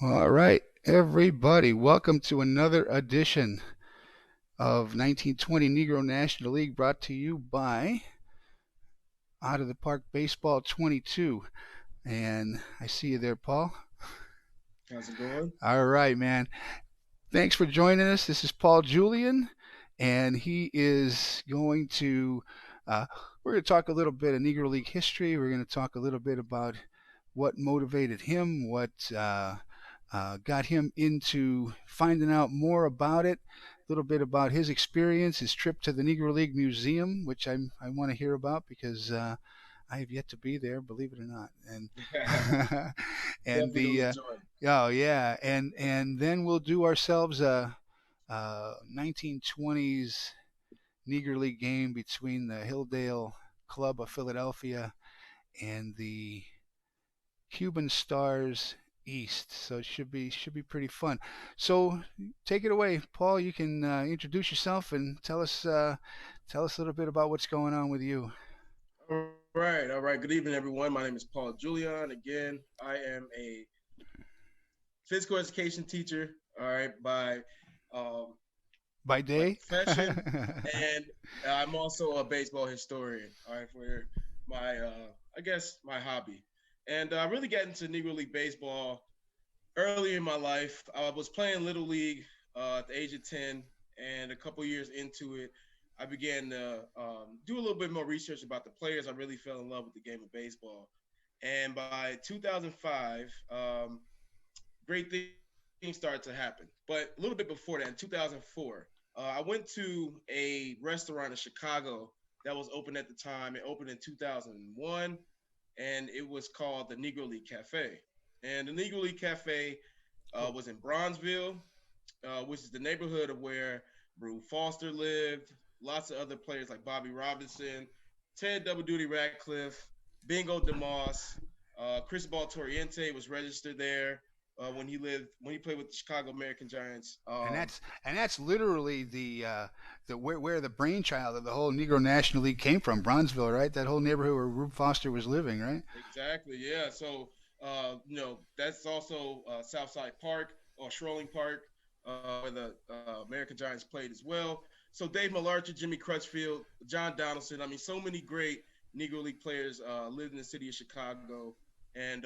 All right, everybody, welcome to another edition of 1920 Negro National League brought to you by Out of the Park Baseball 22. And I see you there, Paul. How's it going? All right, man. Thanks for joining us. This is Paul Julion, and he is going to, uh, we're going to talk a little bit of Negro League history. We're going to talk a little bit about what motivated him, what got him into finding out more about it, a little bit about his experience, his trip to the Negro League Museum, which I want to hear about because I have yet to be there, believe it or not. And and Definitely gonna the enjoy it. oh yeah, and then we'll do ourselves a 1920s Negro League game between the Hilldale Club of Philadelphia and the Cuban Stars East. So it should be pretty fun. So take it away, Paul. You can introduce yourself and tell us a little bit about what's going on with you. All right. Good evening, everyone. My name is Paul Julion. Again, I am a physical education teacher. All right, um, By by day. profession, and I'm also a baseball historian. All right, for my I guess my hobby. And I really got into Negro League baseball early in my life. I was playing Little League at the age of 10, and a couple years into it, I began to do a little bit more research about the players. I really fell in love with the game of baseball. And by 2005, great things started to happen. But a little bit before that, in 2004, I went to a restaurant in Chicago that was open at the time. It opened in 2001, and it was called the Negro League Cafe. And the Negro League Cafe Cool. was in Bronzeville, which is the neighborhood of where Brew Foster lived. Lots of other players like Bobby Robinson, Ted Double Duty Radcliffe, Bingo DeMoss, Cristobal Torriente was registered there when he played with the Chicago American Giants. and that's literally the where the brainchild of the whole Negro National League came from, Bronzeville, right? That whole neighborhood where Rube Foster was living, right? Exactly, yeah. So that's also Southside Park or Strolling Park, where the American Giants played as well. So Dave Malarkey, Jimmy Crutchfield, John Donaldson. I mean, so many great Negro League players lived in the city of Chicago. And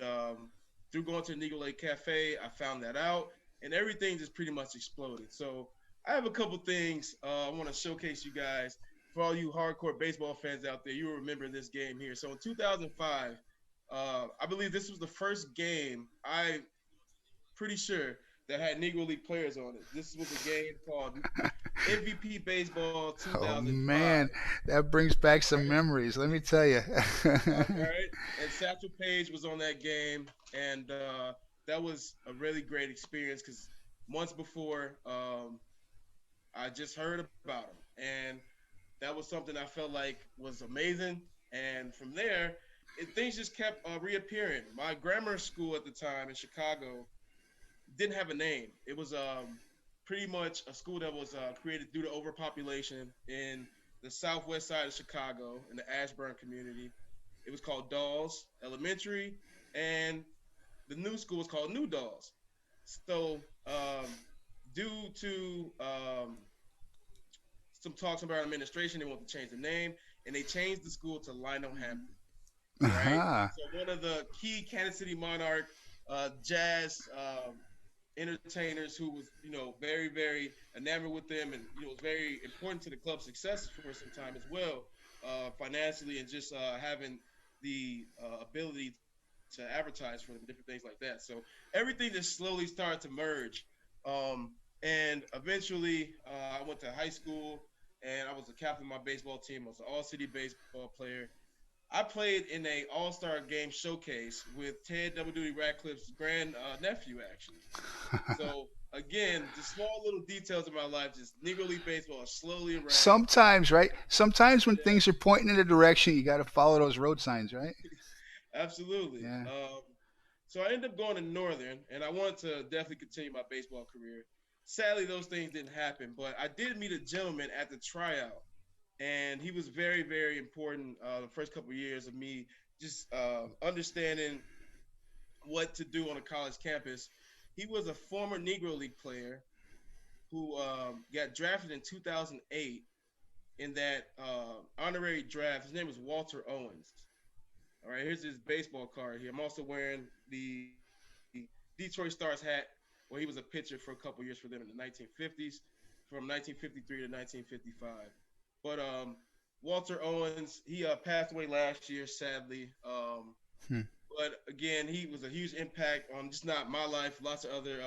through going to the Negro League Cafe, I found that out, and everything just pretty much exploded. So I have a couple things I want to showcase you guys. For all you hardcore baseball fans out there, you will remember this game here. So in 2005, I believe this was the first game I pretty sure that had Negro League players on it. This was a game called MVP Baseball Oh 2005. man, that brings back some Right. memories. Let me tell you. All right. And Satchel Paige was on that game, and that was a really great experience because months before, I just heard about him, and that was something I felt like was amazing. And from there, things just kept reappearing. My grammar school at the time in Chicago didn't have a name. It was pretty much a school that was created due to overpopulation in the southwest side of Chicago in the Ashburn community. It was called Dawes Elementary, and the new school was called New Dawes. So, due to some talks about administration, they wanted to change the name, and they changed the school to Lionel Hampton. All right. Aha. So one of the key Kansas City Monarch jazz entertainers who was, very enamored with them, and was very important to the club's success for some time as well, financially, and just having the ability to advertise for them, different things like that. So everything just slowly started to merge. And eventually, I went to high school, and I was the captain of my baseball team. I was an all-city baseball player. I played in a All-Star game showcase with Ted Double Duty Radcliffe's grand nephew, actually. So again, just small little details of my life, just Negro League baseball is slowly around. Sometimes, right? Sometimes when Yeah, things are pointing in a direction, you got to follow those road signs, right? absolutely. Yeah. So I ended up going to Northern, and I wanted to definitely continue my baseball career. Sadly, those things didn't happen, but I did meet a gentleman at the tryout, and he was very, very important the first couple of years of me just understanding what to do on a college campus. he was a former Negro League player who got drafted in 2008 in that honorary draft. His name was Walter Owens. All right, here's his baseball card here. I'm also wearing the Detroit Stars hat, where he was a pitcher for a couple years for them in the 1950s, from 1953 to 1955. But Walter Owens, he passed away last year, sadly. Hmm. But again, he was a huge impact on just not my life, lots of other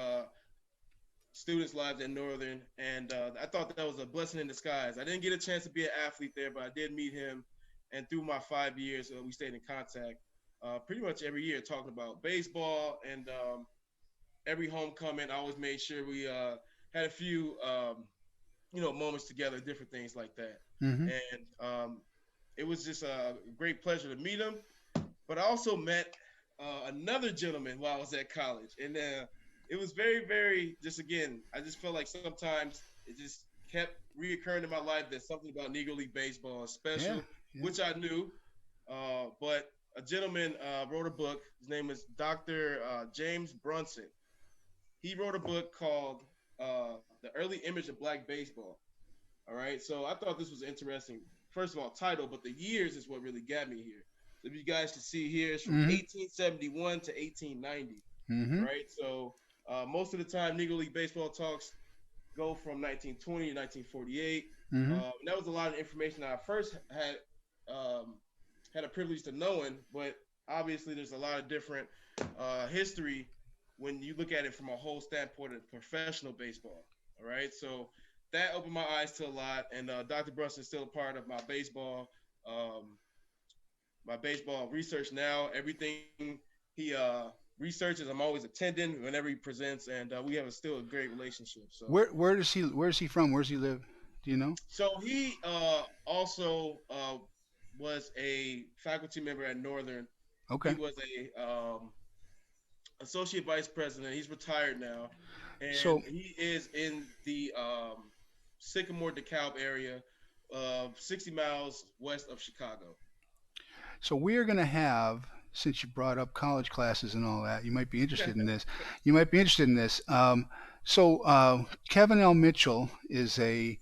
students' lives at Northern, and I thought that was a blessing in disguise. I didn't get a chance to be an athlete there, but I did meet him, and through my 5 years, we stayed in contact pretty much every year, talking about baseball. And every homecoming, I always made sure we had a few, moments together, different things like that. Mm-hmm. And it was just a great pleasure to meet him. But I also met another gentleman while I was at college, and it was very, very, just again, I just felt like sometimes it just kept reoccurring in my life that something about Negro League baseball is Yeah. special, Yeah. which I knew. But a gentleman wrote a book. His name is Dr. James Brunson. He wrote a book called The Early Image of Black Baseball. All right. So I thought this was interesting. First of all, title, but the years is what really got me here. So if you guys can see here, it's from Mm-hmm. 1871 to 1890. Mm-hmm. Right. So most of the time, Negro League baseball talks go from 1920 to 1948. Mm-hmm. And that was a lot of information I first had a privilege to knowing, but obviously there's a lot of different history when you look at it from a whole standpoint of professional baseball. All right, so that opened my eyes to a lot, and Dr. Brunson is still a part of um, my baseball research now. Everything he researches, I'm always attending whenever he presents, and we have still a great relationship. So, Where's he from? Where's he live? Do you know? so he also was a faculty member at Northern. He Okay. was a associate vice president. He's retired now, and So he is in the Sycamore DeKalb area, 60 miles west of Chicago. So we are going to have, since you brought up college classes and all that, you might be interested in this. You might be interested in this. Kevin L. Mitchell is a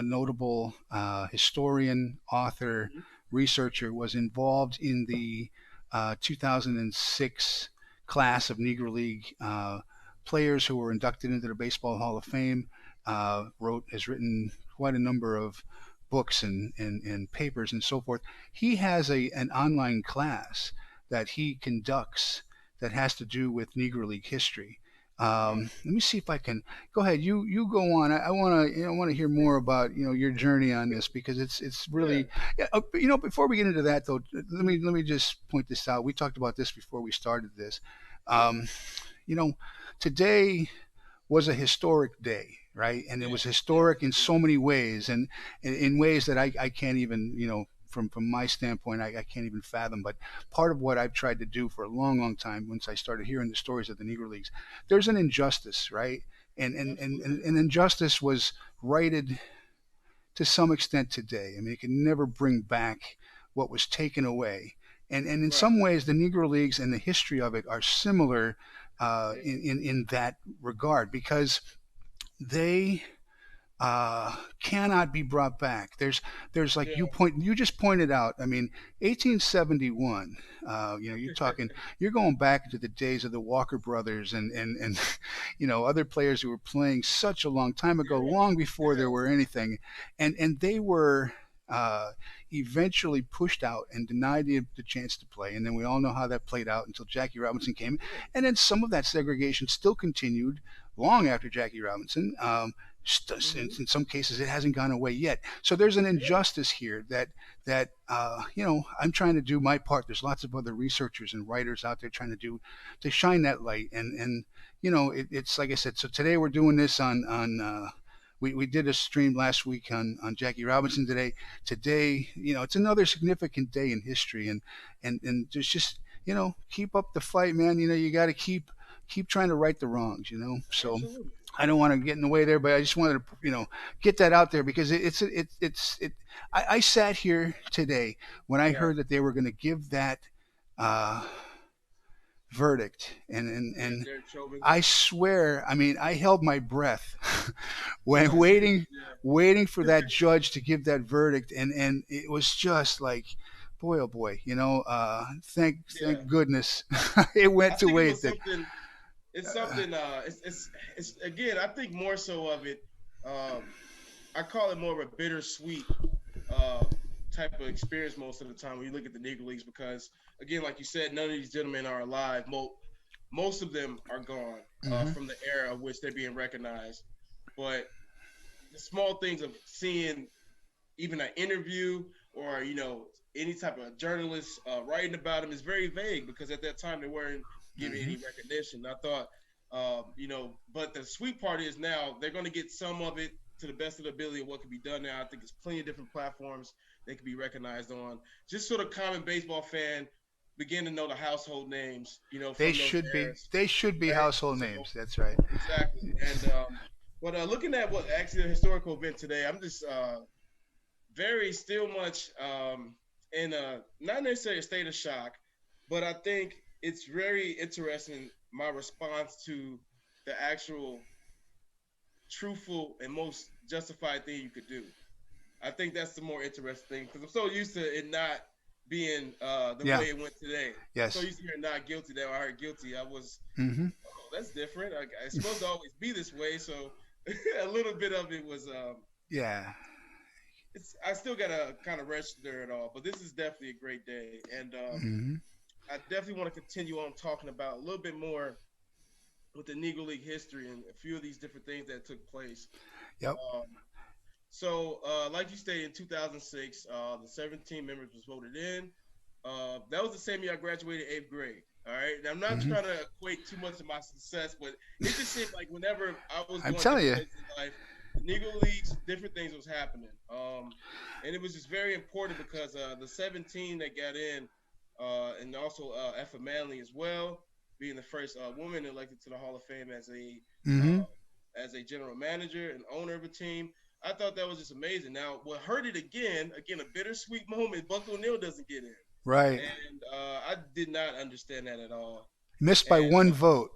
notable historian, author, Mhm. researcher. Was involved in the 2006 class of Negro League players who were inducted into the Baseball Hall of Fame. Has written quite a number of books and papers and so forth. He has an online class that he conducts that has to do with Negro League history. Wow. Let me see if I can go ahead. You go on. I want to hear more about your journey on this because it's Yeah. really yeah. Before we get into that though, let me just point this out. We talked about this before we started this. Yeah. Um, you know, Today was a historic day, right? And it was Yes. Yes. historic in so many ways, and in ways that I can't even, from my standpoint, I can't even fathom. But part of what I've tried to do for a long, long time, once I started hearing the stories of the Negro Leagues, there's an injustice, right? Absolutely. And injustice was righted to some extent today. I mean, it can never bring back what was taken away. And in Right. some ways, the Negro Leagues and the history of it are similar Yeah. in that regard because they cannot be brought back. There's like Yeah. you just pointed out. I mean, 1871. You're going back to the days of the Walker brothers and other players who were playing such a long time ago, Yeah. long before there Yeah. were anything, and they were. Eventually pushed out and denied the chance to play. And then we all know how that played out until Jackie Robinson came. Yeah. And then some of that segregation still continued long after Jackie Robinson. Hmm. In some cases, it hasn't gone away yet. So there's an Yeah. injustice here that I'm trying to do my part. There's lots of other researchers and writers out there trying to shine that light. It's like I said. So today we're doing this on. We did a stream last week on Jackie Robinson today. Today, it's another significant day in history, and just keep up the fight, man. You got to keep trying to right the wrongs. So Absolutely. I don't want to get in the way there, but I just wanted to get that out there because I sat here today when I Yeah. heard that they were going to give that uh, verdict, and Derek Chauvin. I swear, I mean, I held my breath when Yeah, waiting for that judge to give that verdict, and it was just like, boy, oh boy, yeah. thank goodness it I went the think it way it was did. something. It's something. It's again. I think more so of it. Um, I call it more of a bittersweet uh, type of experience most of the time when you look at the Negro Leagues because again, like you said, none of these gentlemen are alive. Most of them are gone Hmm. from the era of which they're being recognized. But the small things of seeing even an interview or any type of journalist writing about him is very vague because at that time they weren't giving Hmm. any recognition. I thought, but the sweet part is now they're going to get some of it to the best of the ability of what can be done now. I think there's plenty of different platforms they can be recognized on. Just sort of common baseball fan begin to know the household names, from those eras, They should be right? household So names. That's right. exactly, and but looking at what actually a historical event today, I'm just very still much in a not necessarily a state of shock, but I think it's very interesting my response to the actual truthful and most justified thing you could do. I think that's the more interesting thing because I'm so used to it not being the Yeah. way it went today. I'm so Yes. used to hearing not guilty that I heard guilty. I was, Hmm. oh, that's different. It's supposed to always be this way. So a little bit of it was Yeah. I still gotta kind of register it all, but this is definitely a great day, and Hmm. I definitely want to continue on talking about a little bit more with the Negro League history and a few of these different things that took place. Yep. Um, like you stated, in 2006, the 17 members was voted in. That was the same year I graduated eighth grade. All right, now I'm not Hmm. trying to equate too much of my success, but it just seemed like whenever I was I'm going telling different you. places in life, the Negro Leagues, different things was happening. And it was just very important because the 17 that got in, and also Effa Manley as well, being the first woman elected to the Hall of Fame Hmm. as a general manager and owner of a team. I thought that was just amazing. Now, what hurt it again, a bittersweet moment. Buck O'Neill doesn't get in, Right. and I did not understand that at all. Missed by And one vote.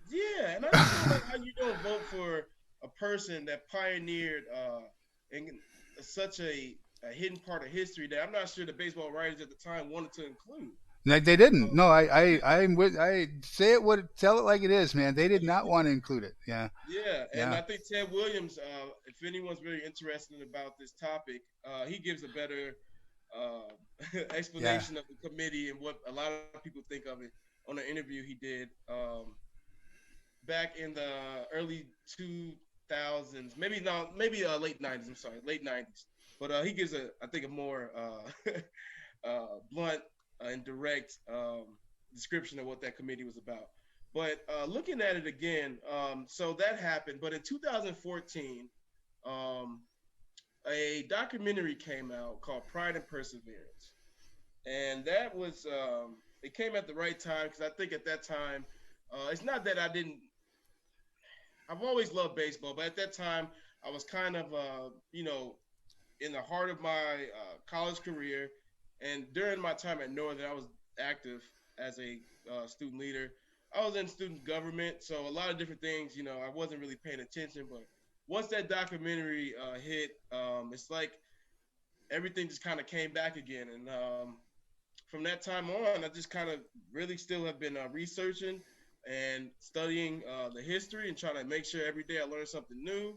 yeah, and I just don't like how you don't vote for a person that pioneered in such a hidden part of history that I'm not sure the baseball writers at the time wanted to include. No, they didn't. Um, No, I say it what tell it like it is, man. They did not want to include it. Yeah. yeah, and Yeah. I think Ted Williams, if anyone's really interested about this topic, he gives a better Yeah. explanation of the committee and what a lot of people think of it on an interview he did back in the early 2000s, maybe late 90s. I'm sorry, late 90s. But he gives I think, a more blunt and direct description of what that committee was about. But looking at it again, so that happened. But in 2014, um, a documentary came out called Pride and Perseverance, and that was it came at the right time because I think at that time, it's not that I didn't. I've always loved baseball, but at that time, I was kind of in the heart of my college career, and during my time at Northern, I was active as a student leader. I was in student government, so a lot of different things. I wasn't really paying attention, but once that documentary hit, it's like everything just kind of came back again, and from that time on, I just kind of really still have been researching and studying the history and trying to make sure every day I learn something new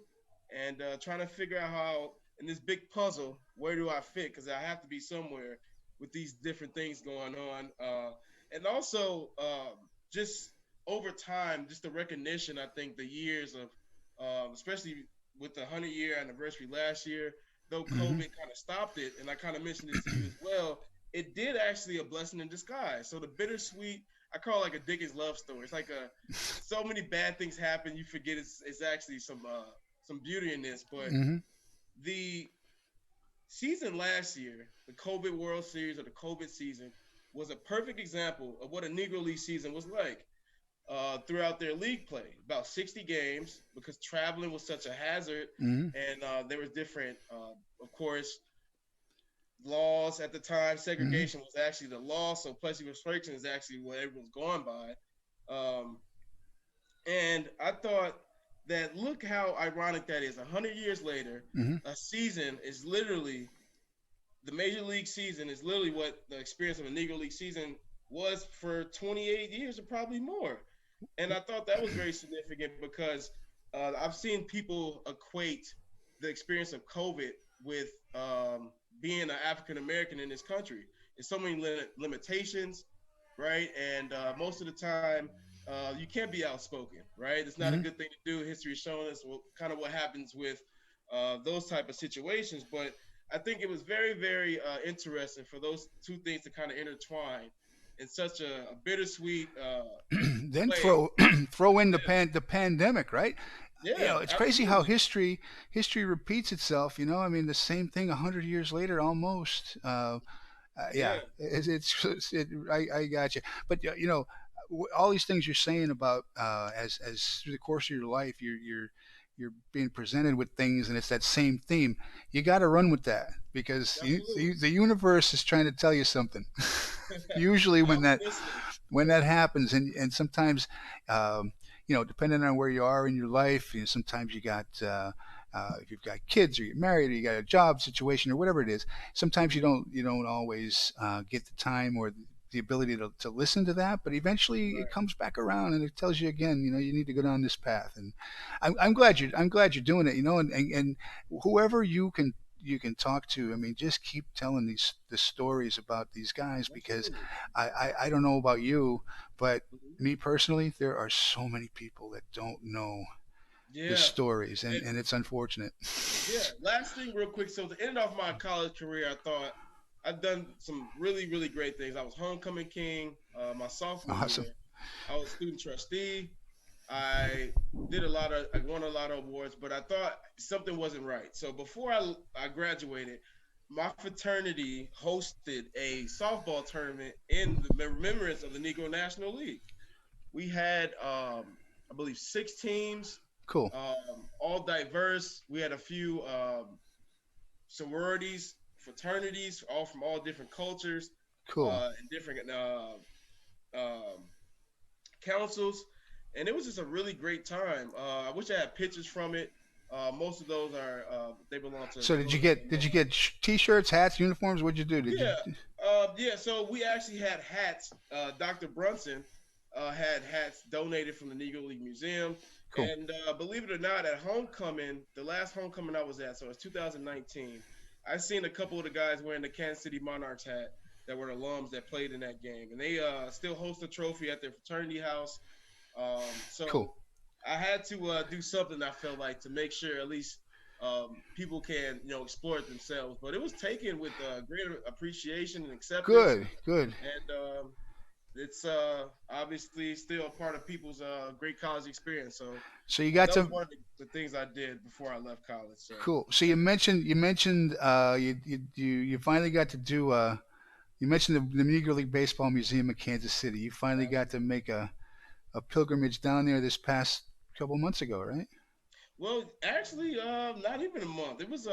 and trying to figure out how, in this big puzzle, where do I fit? Because I have to be somewhere with these different things going on. And also, just over time, just the recognition, I think the years of, especially with the 100-year anniversary last year, though Hmm. COVID kind of stopped it, and I kind of mentioned it to you as well, it did actually a blessing in disguise. So the bittersweet, I call it like a Dickens love story. It's like so many bad things happen, you forget it's actually some beauty in this. But Hmm. the season last year, the COVID World Series or the COVID season, was a perfect example of what a Negro League season was like. Throughout their league play, about 60 games, because traveling was such a hazard, Hmm. and there was different, of course, laws at the time. Hmm. Segregation was actually the law, so placement restriction is actually what everyone's going by. Um, and I thought that look how ironic that is. 100 years later, Hmm. a season is literally the major league season is literally what the experience of a Negro League season was for 28 years or probably more. And I thought that was very significant because I've seen people equate the experience of COVID with being an African American in this country. There's so many limitations, right? And most of the time, you can't be outspoken, right? It's not a Hmm. good thing to do. History has shown us kind of what happens with those type of situations. But I think it was very, very interesting for those two things to kind of intertwine in such a bittersweet Then way. throw in Yeah, the pandemic, right? yeah, It's crazy how absolutely. history repeats itself. I mean, the same thing 100 years later, almost. Yeah, Yeah, I got you. But all these things you're saying about as through the course of your life, you're being presented with things, and it's that same theme. You got to run with that because absolutely. the universe is trying to tell you something. Usually, I'll be listening. when that happens, and sometimes, depending on where you are in your life, sometimes you got. If you've got kids or you're married or you got a job situation or whatever it is, sometimes Mhm. you don't always get the time or the ability to listen to that, but eventually it Right. comes back around and it tells you again, you need to go down this path. And I'm glad you're doing it, and whoever you can talk to. I mean, just keep telling the stories about these guys because Absolutely. I don't know about you, but Mhm. me personally, there are so many people that don't know the Yeah. stories, And and it's unfortunate. yeah, last thing real quick. So to end off my college career, I thought I've done some really, really great things. I was homecoming king my sophomore Awesome. year. I was student trustee. I I won a lot of awards, but I thought something wasn't right. So before I graduated, my fraternity hosted a softball tournament in the remembrance of the Negro National League. We had, I believe, 6 teams, Cool. all diverse. We had a few sororities, fraternities, all from all different cultures Cool. and different um, councils, and it was just a really great time. I wish I had pictures from it. Most of those are they belong to So those that did you belong. get t-shirts, hats, uniforms? What'd you do? Did you? Yeah, yeah. So we actually had hats. Dr. Brunson had hats donated from the Negro League Museum, Cool. and believe it or not, at homecoming, the last homecoming I was at, so it's 2019. I seen a couple of the guys wearing the Kansas City Monarchs hat that were alums that played in that game, and they still host a trophy at their fraternity house. Cool. So I had to do something I felt like to make sure at least people can explore it themselves. But it was taken with great appreciation and acceptance, Good. Good. and it's obviously still a part of people's great college experience. So So you got that was to one of the things I did before I left college. So cool. So you mentioned you finally got to do you mentioned the Negro League Baseball Museum in Kansas City. You finally got to absolutely. make a pilgrimage down there this past couple months ago, right? Well, actually, not even a month. It was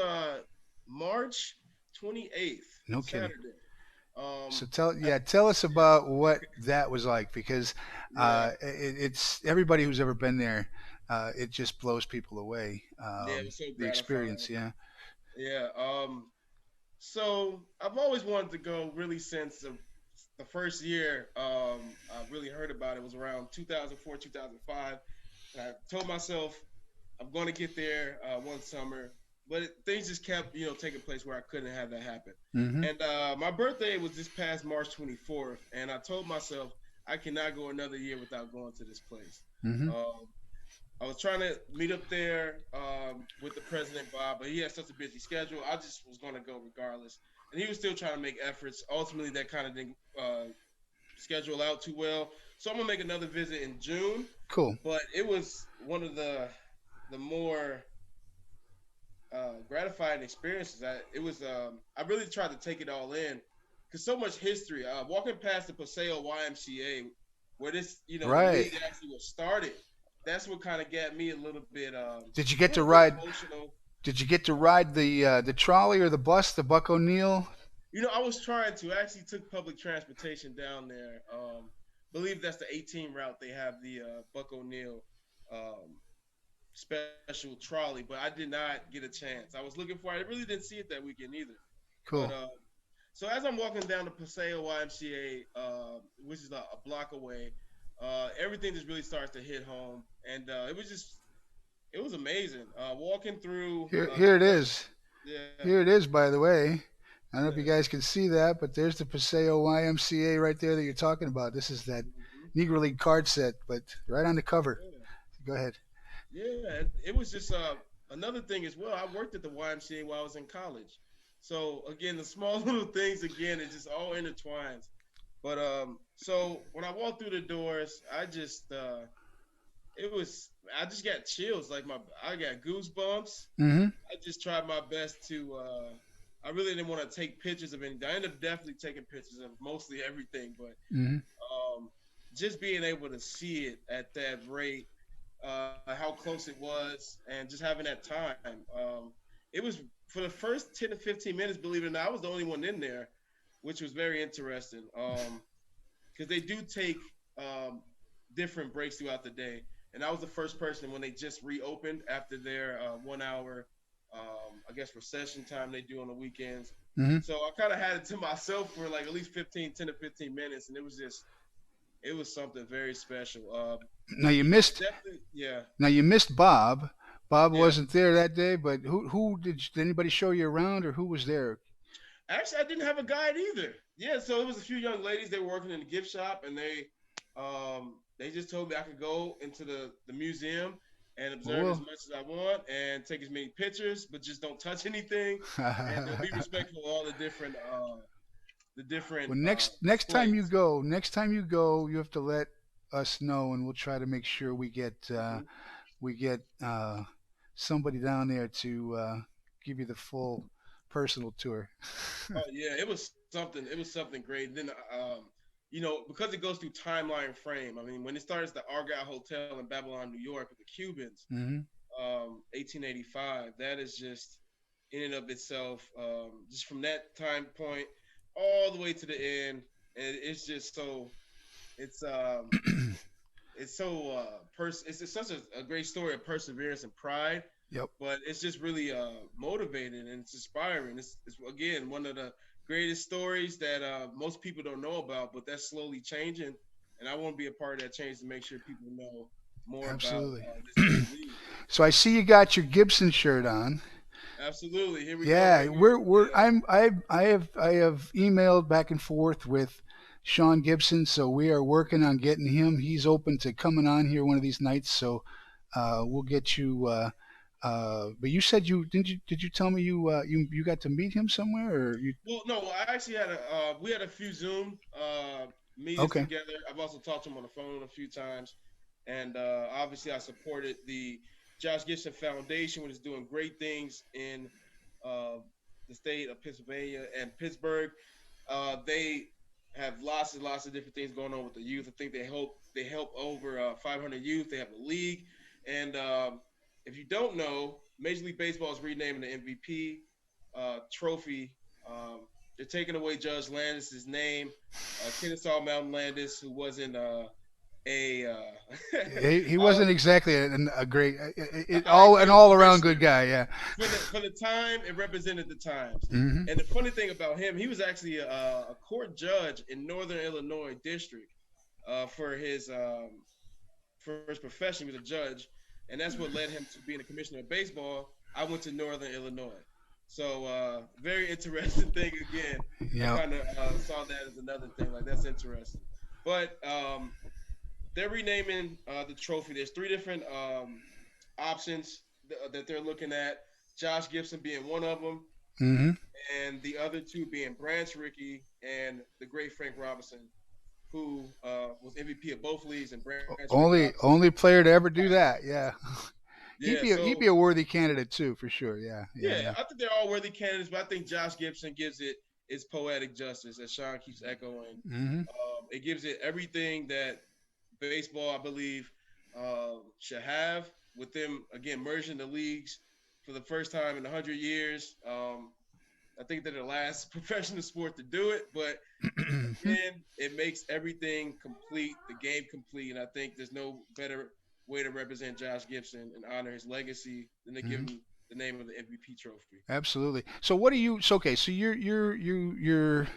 March 28th, No kidding. Saturday. So I, tell us yeah, about what that was like because yeah, it's everybody who's ever been there. It just blows people away. yeah. It was so The gratifying. experience, yeah. Yeah. So I've always wanted to go really since the first year I really heard about it was around 2004, 2005. And I told myself I'm going to get there one summer, but things just kept taking place where I couldn't have that happen. Hmm. And my birthday was this past March 24th, and I told myself I cannot go another year without going to this place. Hmm. Um, I was trying to meet up there with the president Bob, but he had such a busy schedule. I just was going to go regardless, and he was still trying to make efforts. Ultimately, that kind of didn't schedule out too well. So I'm gonna make another visit in June, Cool. but it was one of the more gratifying experiences. I really tried to take it all in because so much history. Walking past the Paseo YMCA, where this the Right. league actually was started, that's what kind of got me Did you a get to little bit ride? emotional. Did you get to ride the trolley or the bus, the Buck O'Neill? I was trying to. I actually took public transportation down there. Believe that's the 18 route. They have the Buck O'Neill um, special trolley, but I did not get a chance. I was looking for it. I really didn't see it that weekend either. But Cool. so as I'm walking down the Paseo YMCA, which is a block away, everything just really starts to hit home, and it was amazing. Walking through the Here it first, is. yeah, Here it is, by the way. I don't know if you yeah. guys can see that, but there's the Paseo YMCA right there that you're talking about. This is that Hmm. Negro League card set, but right on the cover. Yeah. Go ahead. Yeah, and it was just another thing as well. I worked at the YMCA while I was in college, so again, the small little things again, it just all intertwines. But so when I walked through the doors, it was I just got chills, like I got goosebumps. Mm-hmm. I just tried my best to. I really didn't want to take pictures of anything. I ended up definitely taking pictures of mostly everything, but Mm-hmm. um, just being able to see it at that rate, how close it was, and just having that time. It was for the first 10 to 15 minutes. Believe it or not, I was the only one in there, which was very interesting. Because they do take different breaks throughout the day, and I was the first person when they just reopened after their 1 hour, I guess, recession time they do on the weekends. Mm-hmm. So I kind of had it to myself for like at least 10 to 15 minutes, and it was something very special. Now you You missed. definitely, yeah, Now you missed Bob. Bob yeah. wasn't there that day, but did anybody show you around, or who was there? Actually, I didn't have a guide either. Yeah, so it was a few young ladies. They were working in the gift shop, and they just told me I could go into the museum and observe as Well, much as I want and take as many pictures, but just don't touch anything and be respectful of all the different well, displays. next time you go, you have to let us know, and we'll try to make sure Hmm. we get somebody down there to give you the full personal tour. Oh yeah, it was something. It was something great. Then because it goes through timeline frame. I mean, when it starts the Argyle Hotel in Babylon, New York, with the Cubans, Hmm. 1885. That is just in and of itself, just from that time point all the way to the end, and it's just so it's it's so it's such a great story of perseverance and pride, Yep, but it's just really motivating and it's inspiring. It's again one of the greatest stories that most people don't know about, but that's slowly changing, and I want to be a part of that change to make sure people know more about absolutely. this great league. So I see you got your Gibson shirt on. Absolutely. Here we go, Yeah, right here. Yeah. I have emailed back and forth with Sean Gibson, so we are working on getting him. He's open to coming on here one of these nights, so we'll get you. But you said you didn't you did you tell me you got to meet him somewhere or you? Well, no, I actually had we had a few Zoom meetings Okay. together. I've also talked to him on the phone a few times, and obviously I supported the Josh Gibson Foundation, which is doing great things in uh, the state of Pennsylvania and Pittsburgh. They have lots and lots of different things going on with the youth. I think they help over 500 youth. They have a league, and if you don't know, Major League Baseball is renaming the MVP trophy. Um, they're taking away Judge Landis's name, Kennesaw Mountain Landis, who wasn't a He uh, wasn't exactly a great an great all around good commissioner. guy. Yeah. For the time, it represented the times. Hmm. And the funny thing about him, he was actually a court judge in Northern Illinois District for his profession. He was a judge, and that's what led him to being a commissioner of baseball. I went to Northern Illinois, so very interesting thing again. I Yeah. kind of saw that as another thing, like that's interesting. But they're renaming the trophy. There's three different options that they're looking at. Josh Gibson being one of them, Hmm. and the other two being Branch Rickey and the great Frank Robinson, who was MVP of both leagues, and Branch Rickey obviously. Only player to ever do that. Yeah. Yeah, He'd so be a worthy candidate too, for sure. Yeah. Yeah. yeah, Yeah. I think they're all worthy candidates, but I think Josh Gibson gives it its poetic justice, as Sean keeps echoing. Hmm. It gives it everything that baseball, I believe, should have, with them again merging the leagues for the first time in 100 years. I think they're the last professional sport to do it, but again, it makes everything complete, the game complete, and I think there's no better way to represent Josh Gibson and honor his legacy than to give Mhm. him the name of the MVP trophy. Absolutely. So what do you? So okay. So your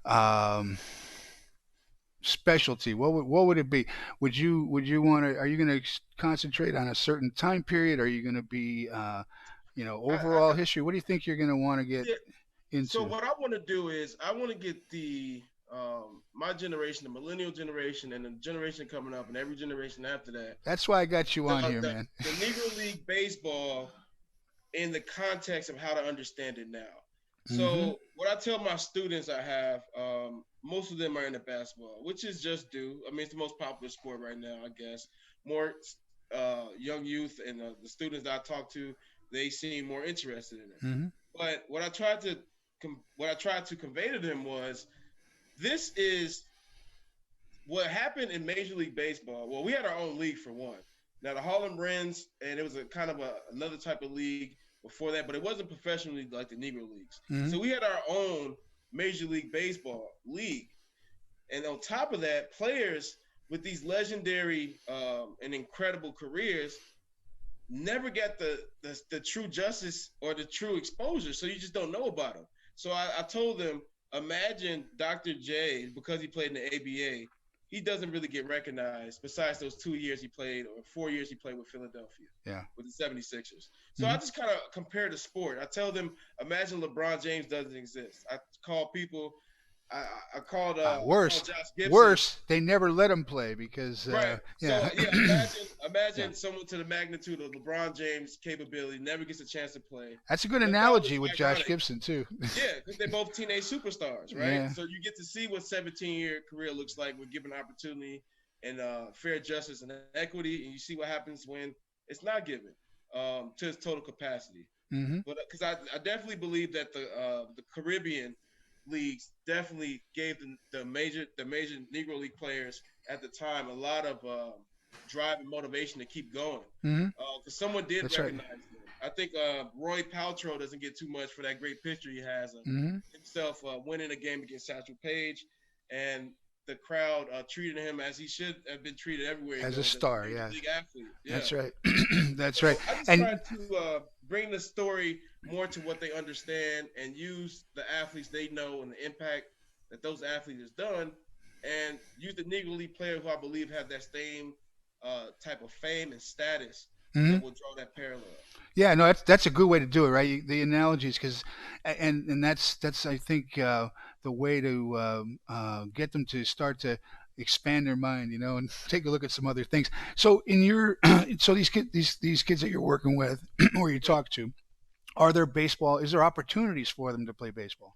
um, specialty. What would it be? Would you want to? Are you going to concentrate on a certain time period? Are you going to be overall I history? What do you think you're going to want to get yeah, so into? what I want to do is I want to get the my generation, the millennial generation, and the generation coming up, and every generation after that, That's why I got you the on here, the, man. the Negro League baseball in the context of how to understand it now. Hmm. So what I tell my students I have, most of them are into basketball, which is just due. I mean, it's the most popular sport right now, I guess. More young youth and the students that I talk to, they seem more interested in it. Hmm. But what I tried to convey to them was this is what happened in Major League Baseball. Well, we had our own league for one. Now the Harlem Wrens, and it was a kind of another type of league before that, but it wasn't professional league like the Negro leagues. Hmm. So we had our own Major League Baseball league, and on top of that, players with these legendary and incredible careers never got the true justice or the true exposure. So you just don't know about them. So I told them, imagine Dr. J, because he played in the ABA, he doesn't really get recognized besides those 2 years he played or 4 years he played with Philadelphia Yeah. with the 76ers. So I Hmm. just kind of compare the sport. I tell them, imagine LeBron James doesn't exist. I call people, I, I Worse, called Josh Gibson. worse. They never let him play because Right. So yeah, yeah, yeah. imagine someone to the magnitude of LeBron James' capability never gets a chance to play. That's a good That was analogy with Josh ironic. Gibson too. Yeah, because they're both teenage superstars, right? Yeah. So you get to see what 17-year career looks like with given opportunity and fair justice and equity, and you see what happens when it's not given to its total capacity. Hmm. But because I definitely believe that the Caribbean leagues definitely gave the major Negro League players at the time a lot of drive and motivation to keep going. Hmm. Because someone did That's right. recognize them. I think Roy Paltrow doesn't get too much for that great picture he has of Hmm. himself winning a game against Satchel Paige, and the crowd treated him as he should have been treated everywhere he As a goes as a star, major yeah. league athlete. Yeah. That's right. That's right. So I just And tried to bring the story more to what they understand and use the athletes they know and the impact that those athletes has done, and use the Negro League player who I believe have that same type of fame and status mhm. that will draw that parallel. Yeah, no, that's a good way to do it, right? The analogies, because and that's I think the way to get them to start to expand their mind, and take a look at some other things. So in your so these kids that you're working with or you Right. talk to, are there baseball? Is there opportunities for them to play baseball?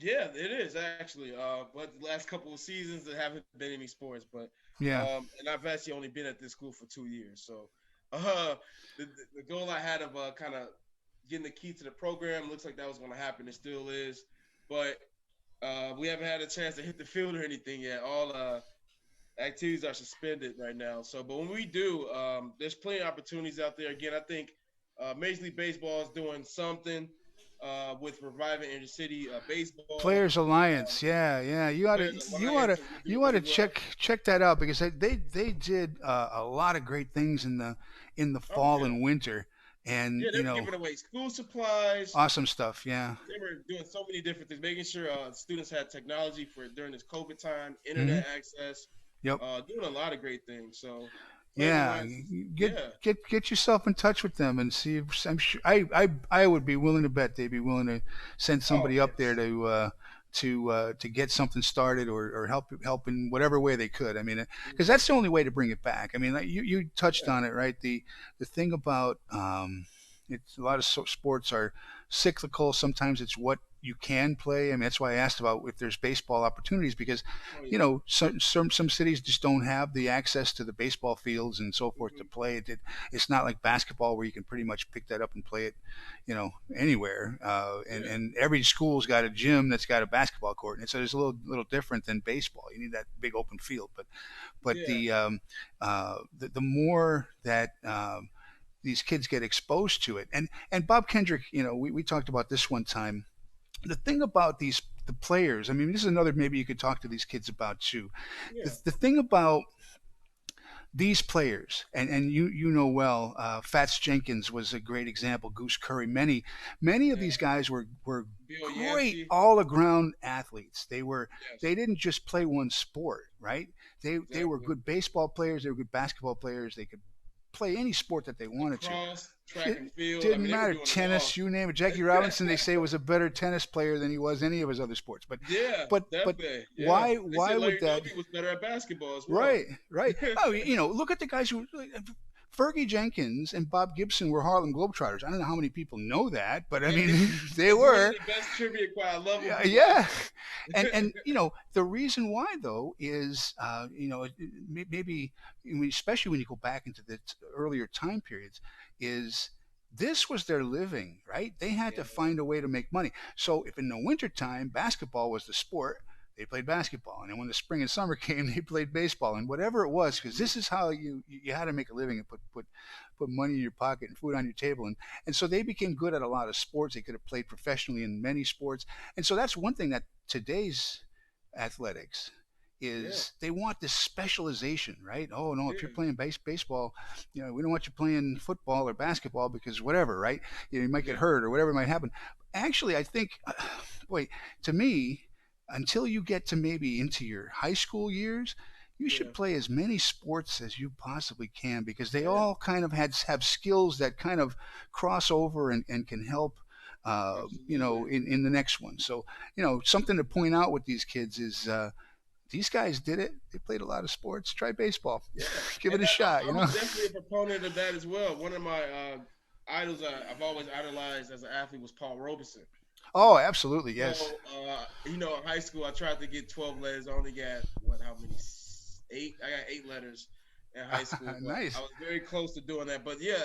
Yeah, it is actually. But the last couple of seasons there haven't been any sports, but Yeah. and I've actually only been at this school for 2 years. So uh, the goal I had of kind of getting the key to the program looks like that was going to happen. It still is, but we haven't had a chance to hit the field or anything yet. All activities are suspended right now. So, but when we do, there's plenty of opportunities out there. Again, I think Major League Baseball is doing something with reviving inner city baseball. Players Alliance, yeah, yeah. You ought to, Players you ought to, Alliance, we're doing you ought to really well. check that out because they did a lot of great things in the Oh fall yeah, and winter, and yeah. They were giving away school supplies. awesome stuff. Yeah. They were doing so many different things, making sure students had technology for during this COVID time, Hmm. internet access, Yep. doing a lot of great things. So Players Yeah. Alliance is Get yeah. get yourself in touch with them and see if I'm sure I would be willing to bet they'd be willing to send Oh somebody up there yes. to get something started or help in whatever way they could. I mean, because Hmm. that's the only way to bring it back. I mean, like you touched Yeah. on it, right? The thing about it's a lot of sports are cyclical. Sometimes it's what you can play. I mean, that's why I asked about if there's baseball opportunities because, Oh yeah. some cities just don't have the access to the baseball fields and so forth to Hmm. play it. It's not like basketball where you can pretty much pick that up and play it, anywhere. And Yeah. and every school's got a gym that's got a basketball court, and so it's a little different than baseball. You need that big open field, but Yeah. the more that these kids get exposed to it, and Bob Kendrick, we talked about this one time the thing about the players, I mean, this is another maybe you could talk to these kids about too. Yeah, The thing about these players, and you know well, Fats Jenkins was a great example. Goose Curry, many of these yeah. guys were Bill great Yancey. all around athletes. Yes, They didn't just play one sport, right? They were exactly. good baseball players. They were good basketball players. They could play any sport that they wanted to. Lacrosse, track It and field. I didn't mean, they were matter. doing it all. Tennis, you name it. Jackie Robinson, they say, was a better tennis player than he was any of his other sports. Yeah, But definitely. Yeah. They why said would Larry that? Doby was better at basketball as well. Right, right. Oh, look at the guys who. Fergie Jenkins and Bob Gibson were Harlem Globetrotters. I don't know how many people know that, but I Yeah, mean, they it's one of were. the best trivia questions. I love when Yeah, people yeah. ask it. And the reason why though is maybe especially when you go back into the earlier time periods is this was their living, right? They had to Yeah, find a way to make money. So if in the wintertime basketball was the sport, they played basketball, and then when the spring and summer came, they played baseball, and whatever it was, because mhm, this is how you had to make a living and put money in your pocket and food on your table, and so they became good at a lot of sports. They could have played professionally in many sports, and so that's one thing that today's athletics yeah, is they want this specialization, right? Oh no, if you're yeah, playing baseball, we don't want you playing football or basketball because whatever, right? You might get yeah, hurt or whatever might happen. Actually, I think, boy, to me, until you get to maybe into your high school years, you should yeah, play as many sports as you possibly can because they yeah. all kind of have skills that kind of cross over and can help Absolutely. in the next one. So, something to point out with these kids is these guys did it. They played a lot of sports. Try baseball. Yeah, Give and it a shot, I'm definitely a proponent of that as well. One of my idols I've always idolized as an athlete was Paul Robeson. Oh, absolutely. Yes. So, in high school, I tried to get 12 letters. I only got what? How many? Eight. I got 8 letters in high school, but I Nice. was very close to doing that. But yeah,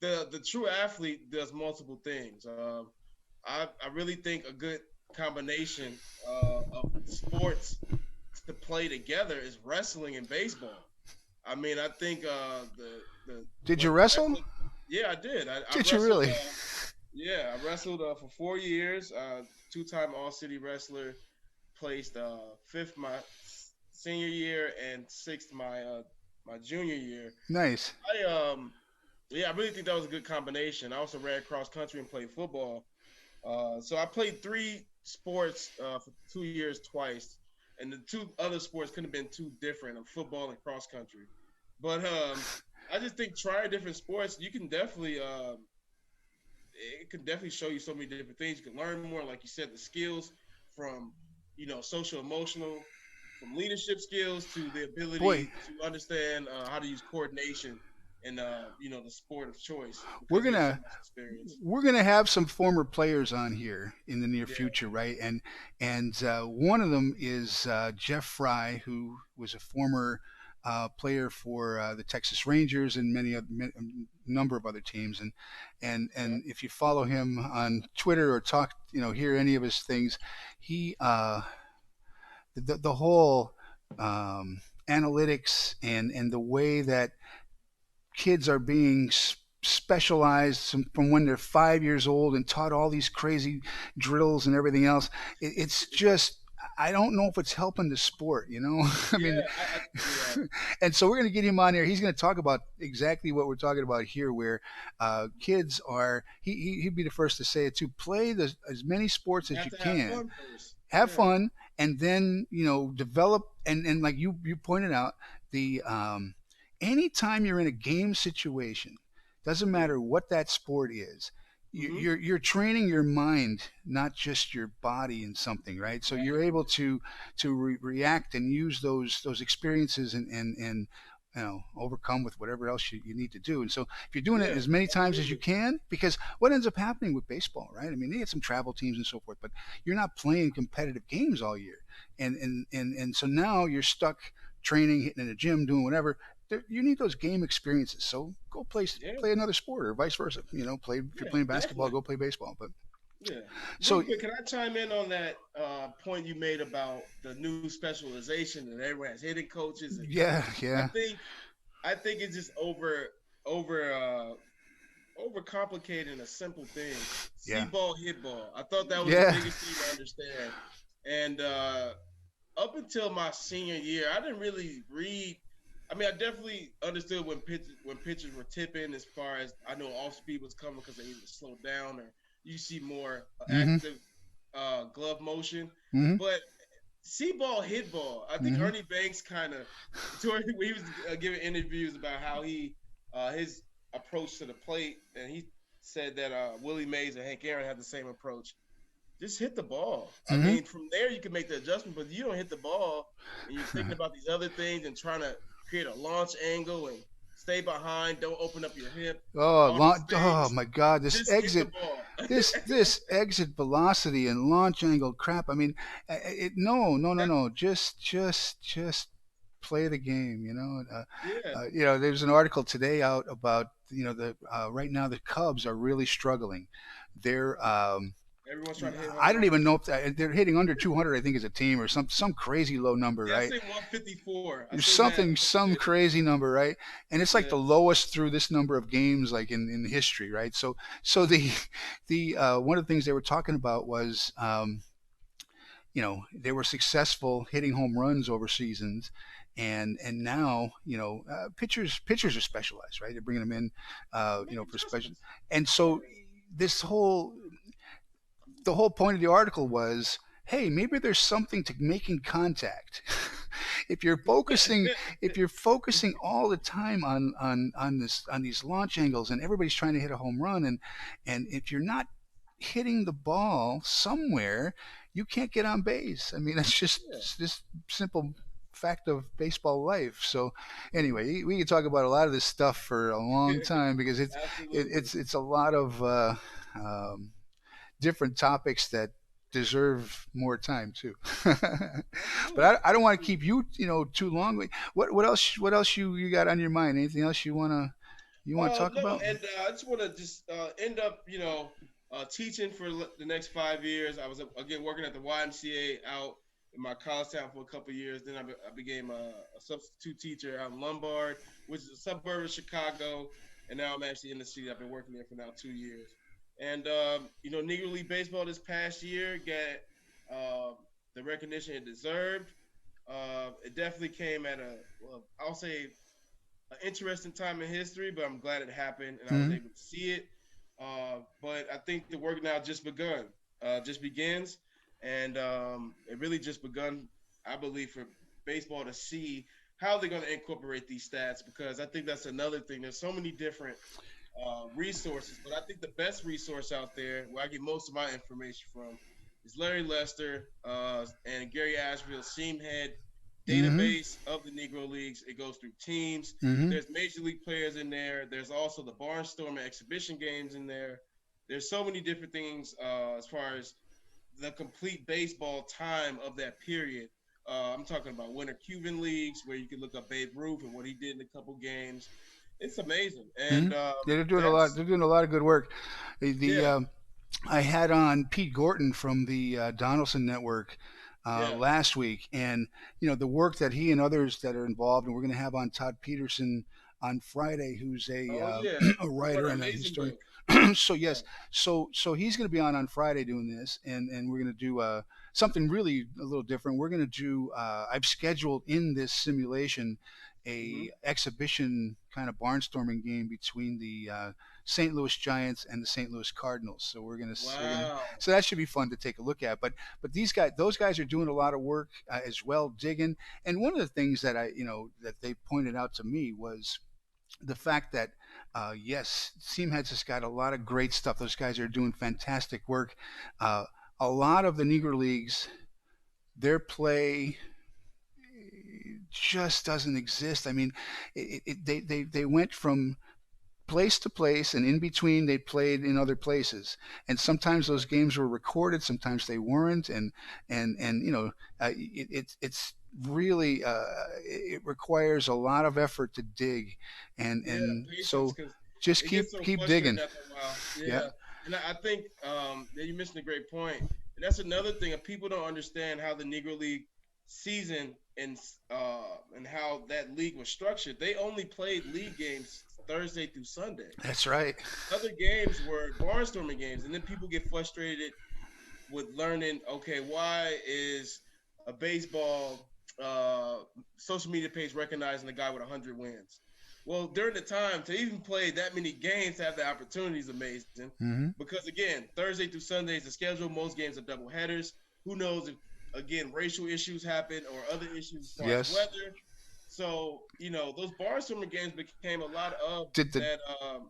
the true athlete does multiple things. I really think a good combination of sports to play together is wrestling and baseball. I mean, I think the Did you what wrestle? wrestling. Yeah, I did. I Did you wrestled. really? Yeah, I wrestled for 4 years. Two-time All-City wrestler. Placed fifth my senior year and sixth my junior year. Nice. I yeah, I really think that was a good combination. I also ran cross country and played football. So I played three sports for 2 years twice, and the two other sports could have been too different of football and cross country. But I just think trying different sports, you can definitely it can definitely show you so many different things. You can learn more, like you said, the skills from social emotional, from leadership skills to the Boy, ability to understand how to use coordination in the sport of choice we're because you have so gonna much experience. we're gonna have some former players on here in the near Yeah, future, right? And one of them is Jeff Fry, who was a former player for the Texas Rangers and number of other teams. And yeah, if you follow him on Twitter or talk, hear any of his things, he the whole analytics and the way that kids are being specialized from when they're 5 years old and taught all these crazy drills and everything else. It's just I don't know if it's helping the sport, I yeah, mean, yeah. and so we're going to get him on here. He's going to talk about exactly what we're talking about here, where kids are. He'd be the first to say it too. Play as many sports You as have you to have can, fun first. have Yeah, fun, and then develop and like you pointed out the anytime you're in a game situation, doesn't yeah. matter what that sport is, Mm-hmm. you're training your mind, not just your body in something, right? So you're able Exactly. to react and use those experiences and overcome with whatever else you need to do. And so if you're doing it Yeah, as many times as you absolutely. can, because what ends up happening with baseball, right? I mean, they get some travel teams and so forth, but you're not playing competitive games all year, and so now you're stuck training, hitting in a gym, doing whatever. You need those game experiences. So go Yeah, play another sport or vice versa. Play if you're yeah, playing basketball, definitely. go play baseball. But Yeah. Real so quick, can I chime in on that point you made about the new specialization and everyone has hitting coaches and yeah, I yeah, think I think it's just over overcomplicating a simple thing. See Yeah. ball, hit ball. I thought that was the Yeah. biggest thing to understand. And up until my senior year, I didn't really read. I mean, I definitely understood when pitchers were tipping, as far as I know off speed was coming because they either slowed down or you see more Mm-hmm. active glove motion. Mm-hmm. But see ball, hit ball. I think Mm-hmm. Ernie Banks kind of, when he was giving interviews about how he his approach to the plate, and he said that Willie Mays and Hank Aaron had the same approach. Just hit the ball. I Mm-hmm. mean, from there you can make the adjustment, but you don't hit the ball and you're thinking about these other things and trying to create a launch angle and stay behind, don't open up your hip, Oh, all these oh things. my God! This Just hit the exit, ball. this exit velocity and launch angle crap. I mean, no, no, no, That, no. Just play the game. yeah, There's an article today out about the right now the Cubs are really struggling. They're everyone's trying to hit I home don't even runs. know if they're hitting under 200. I think as a team or some crazy low number, Yeah, I right? seen 154. I There's seen that something a couple some days ago. crazy number, right? And it's like Yeah, the lowest through this number of games, like in history, right? So the one of the things they were talking about was they were successful hitting home runs over seasons, and now pitchers are specialized, right? They're bringing them in, make for special, adjustments. and Yeah, so this whole the whole point of the article was, hey, maybe there's something to making contact. if you're focusing if you're focusing all the time on these launch angles and everybody's trying to hit a home run, and if you're not hitting the ball somewhere, you can't get on base. I mean, that's yeah. just this simple fact of baseball life. So anyway, we could talk about a lot of this stuff for a long time because Absolutely. it's a lot of different topics that deserve more time too. But Absolutely. I don't want to keep you too long. What else you got on your mind? Anything else you want to talk No, about? and I just want to just end up, teaching for the next 5 years. I was again working at the YMCA out in my college town for a couple of years. Then I became a substitute teacher out in Lombard, which is a suburb of Chicago, and now I'm actually in the city. I've been working there for now 2 years. And Negro League baseball this past year got the recognition it deserved. It definitely came at well, I'll say an interesting time in history, but I'm glad it happened and I was Mm-hmm. able to see it. But I think the work now just begun, just begins, and it really just begun. I believe for baseball to see how they're going to incorporate these stats, because I think that's another thing. There's so many different resources, but I think the best resource out there, where I get most of my information from, is Larry Lester and Gary Asheville's Seam Head Mm-hmm. database of the Negro Leagues. It goes through teams. Mm-hmm. There's major league players in there. There's also the barnstorm and exhibition games in there. There's so many different things as far as the complete baseball time of that period. I'm talking about winter Cuban leagues where you can look up Babe Ruth and what he did in a couple games. It's amazing, Mm-hmm. and Yeah, they're doing a lot. that's They're doing a lot of good work. The yeah, I had on Pete Gorton from the Donaldson Network yeah. last week, and the work that he and others that are involved, and we're going to have on Todd Peterson on Friday, who's Oh a yeah, a he wrote writer an and a amazing historian. book. So Yeah. yes, so he's going to be on Friday doing this, and we're going to do something really a little different. We're going to do. I've scheduled in this simulation Hmm. a exhibition kind of barnstorming game between the St. Louis Giants and the St. Louis Cardinals. So we're gonna Wow. so that should be fun to take a look at. But those guys are doing a lot of work as well, digging. And one of the things that that they pointed out to me was the fact that yes, Seamheads has got a lot of great stuff. Those guys are doing fantastic work. Uh, a lot of the Negro leagues, their play just doesn't exist. I mean, they went from place to place, and in between they played in other places, and sometimes those games were recorded, sometimes they weren't, and it's really it requires a lot of effort to dig, Yeah, and patience, so because just it gets keep so keep frustrating digging. after a while. Yeah. Yeah, and I think that you mentioned a great point, and that's another thing. If people don't understand how the Negro League season and how that league was structured, they only played league games Thursday through Sunday. That's right. Other games were barnstorming games, and then people get frustrated with learning. Okay, why is a baseball social media page recognizing a guy with 100 wins? Well, during the time to even play that many games, to have the opportunity is amazing. Mm-hmm. Because again, Thursday through Sunday is the schedule. Most games are double headers. Who knows if again racial issues happen or other issues as far as Yes. weather. So those barnstorming games became a lot of Did the that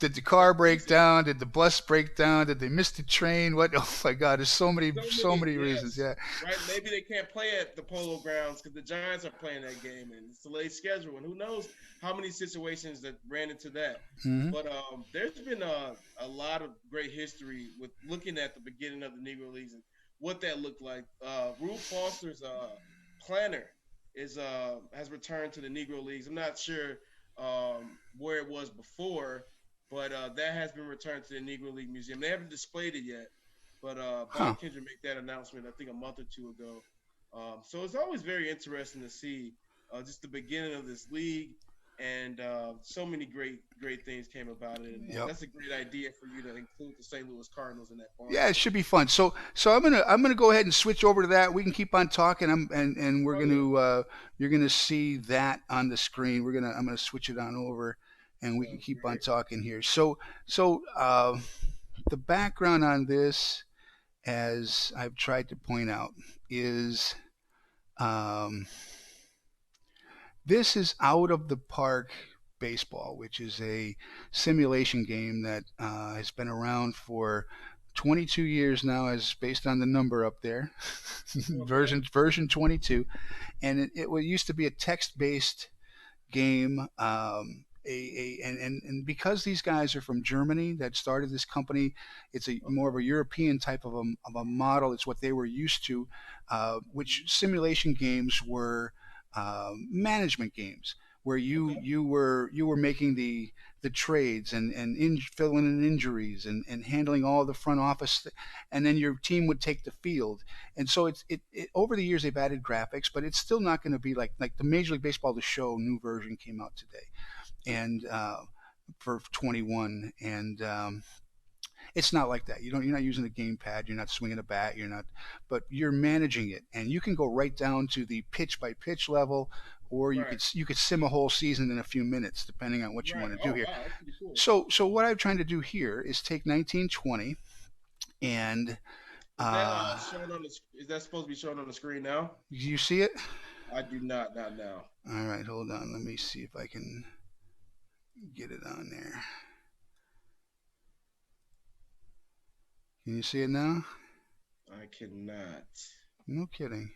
did the that car break season. down? Did the bus break down? Did they miss the train? What? Oh my God! There's So so many, many reasons. yes, Yeah. right. Maybe they can't play at the Polo Grounds because the Giants are playing that game and it's delayed schedule, and who knows how many situations that ran into that. Mm-hmm. But there's been a lot of great history with looking at the beginning of the Negro Leagues and what that looked like. Rube Foster's planner is has returned to the Negro Leagues. I'm not sure where it was before, but that has been returned to the Negro League Museum. They haven't displayed it yet, but Huh. Bob Kendrick made that announcement I think a month or two ago. So it's always very interesting to see just the beginning of this league, and so many great things came about it. And Yep. that's a great idea for you to include the St. Louis Cardinals in that Yeah, it barnstorming should be game. fun. So I'm gonna go ahead and switch over to that. We can keep on talking. And we're Oh yeah, you're gonna see that on the screen. I'm gonna switch it on over, and we can sounds keep on great. talking here. So the background on this, as I've tried to point out, is um, this is out of the park baseball, which is a simulation game that has been around for 22 years now, as based on the number up there, Okay, version 22, and it used to be a text based game. And because these guys are from Germany that started this company, it's a more of okay, a European type of a model. It's what they were used to, which simulation games were management games where okay, you were making the trades and filling in injuries and handling all the front office, and then your team would take the field. And so over the years they've added graphics, but it's still not going to be like the Major League Baseball the show new version came out today, and for 21, and it's not like that. You're not using a gamepad, you're not swinging a bat, you're not, but you're managing it, and you can go right down to the pitch by pitch level, or right, you could sim a whole season in a few minutes depending on what you right. want to do Oh here. wow, that's pretty cool. So what I'm trying to do here is take 1920 and Is that uh, shown on the? Is that supposed to be shown on the screen now? you see it. I do not now. All right, hold on, let me see if I can get it on there. Can you see it now? I cannot. No kidding.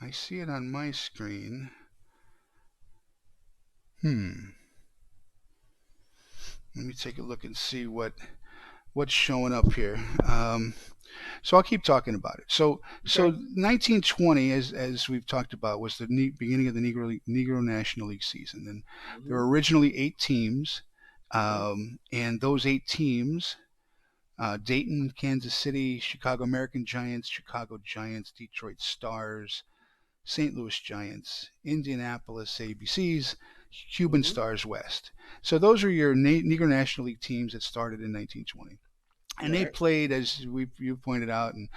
I see it on my screen. Hmm. Let me take a look and see what's showing up here. So I'll keep talking about it. So Okay. 1920, as we've talked about, was the beginning of the Negro National League season, and there Hmm. were originally 8 teams, Okay. and those 8 teams: Dayton, Kansas City, Chicago American Giants, Chicago Giants, Detroit Stars, St. Louis Giants, Indianapolis ABCs, Cuban Hmm. Stars West. So those are your Negro National League teams that started in 1920, and they Right. played, as you pointed out, and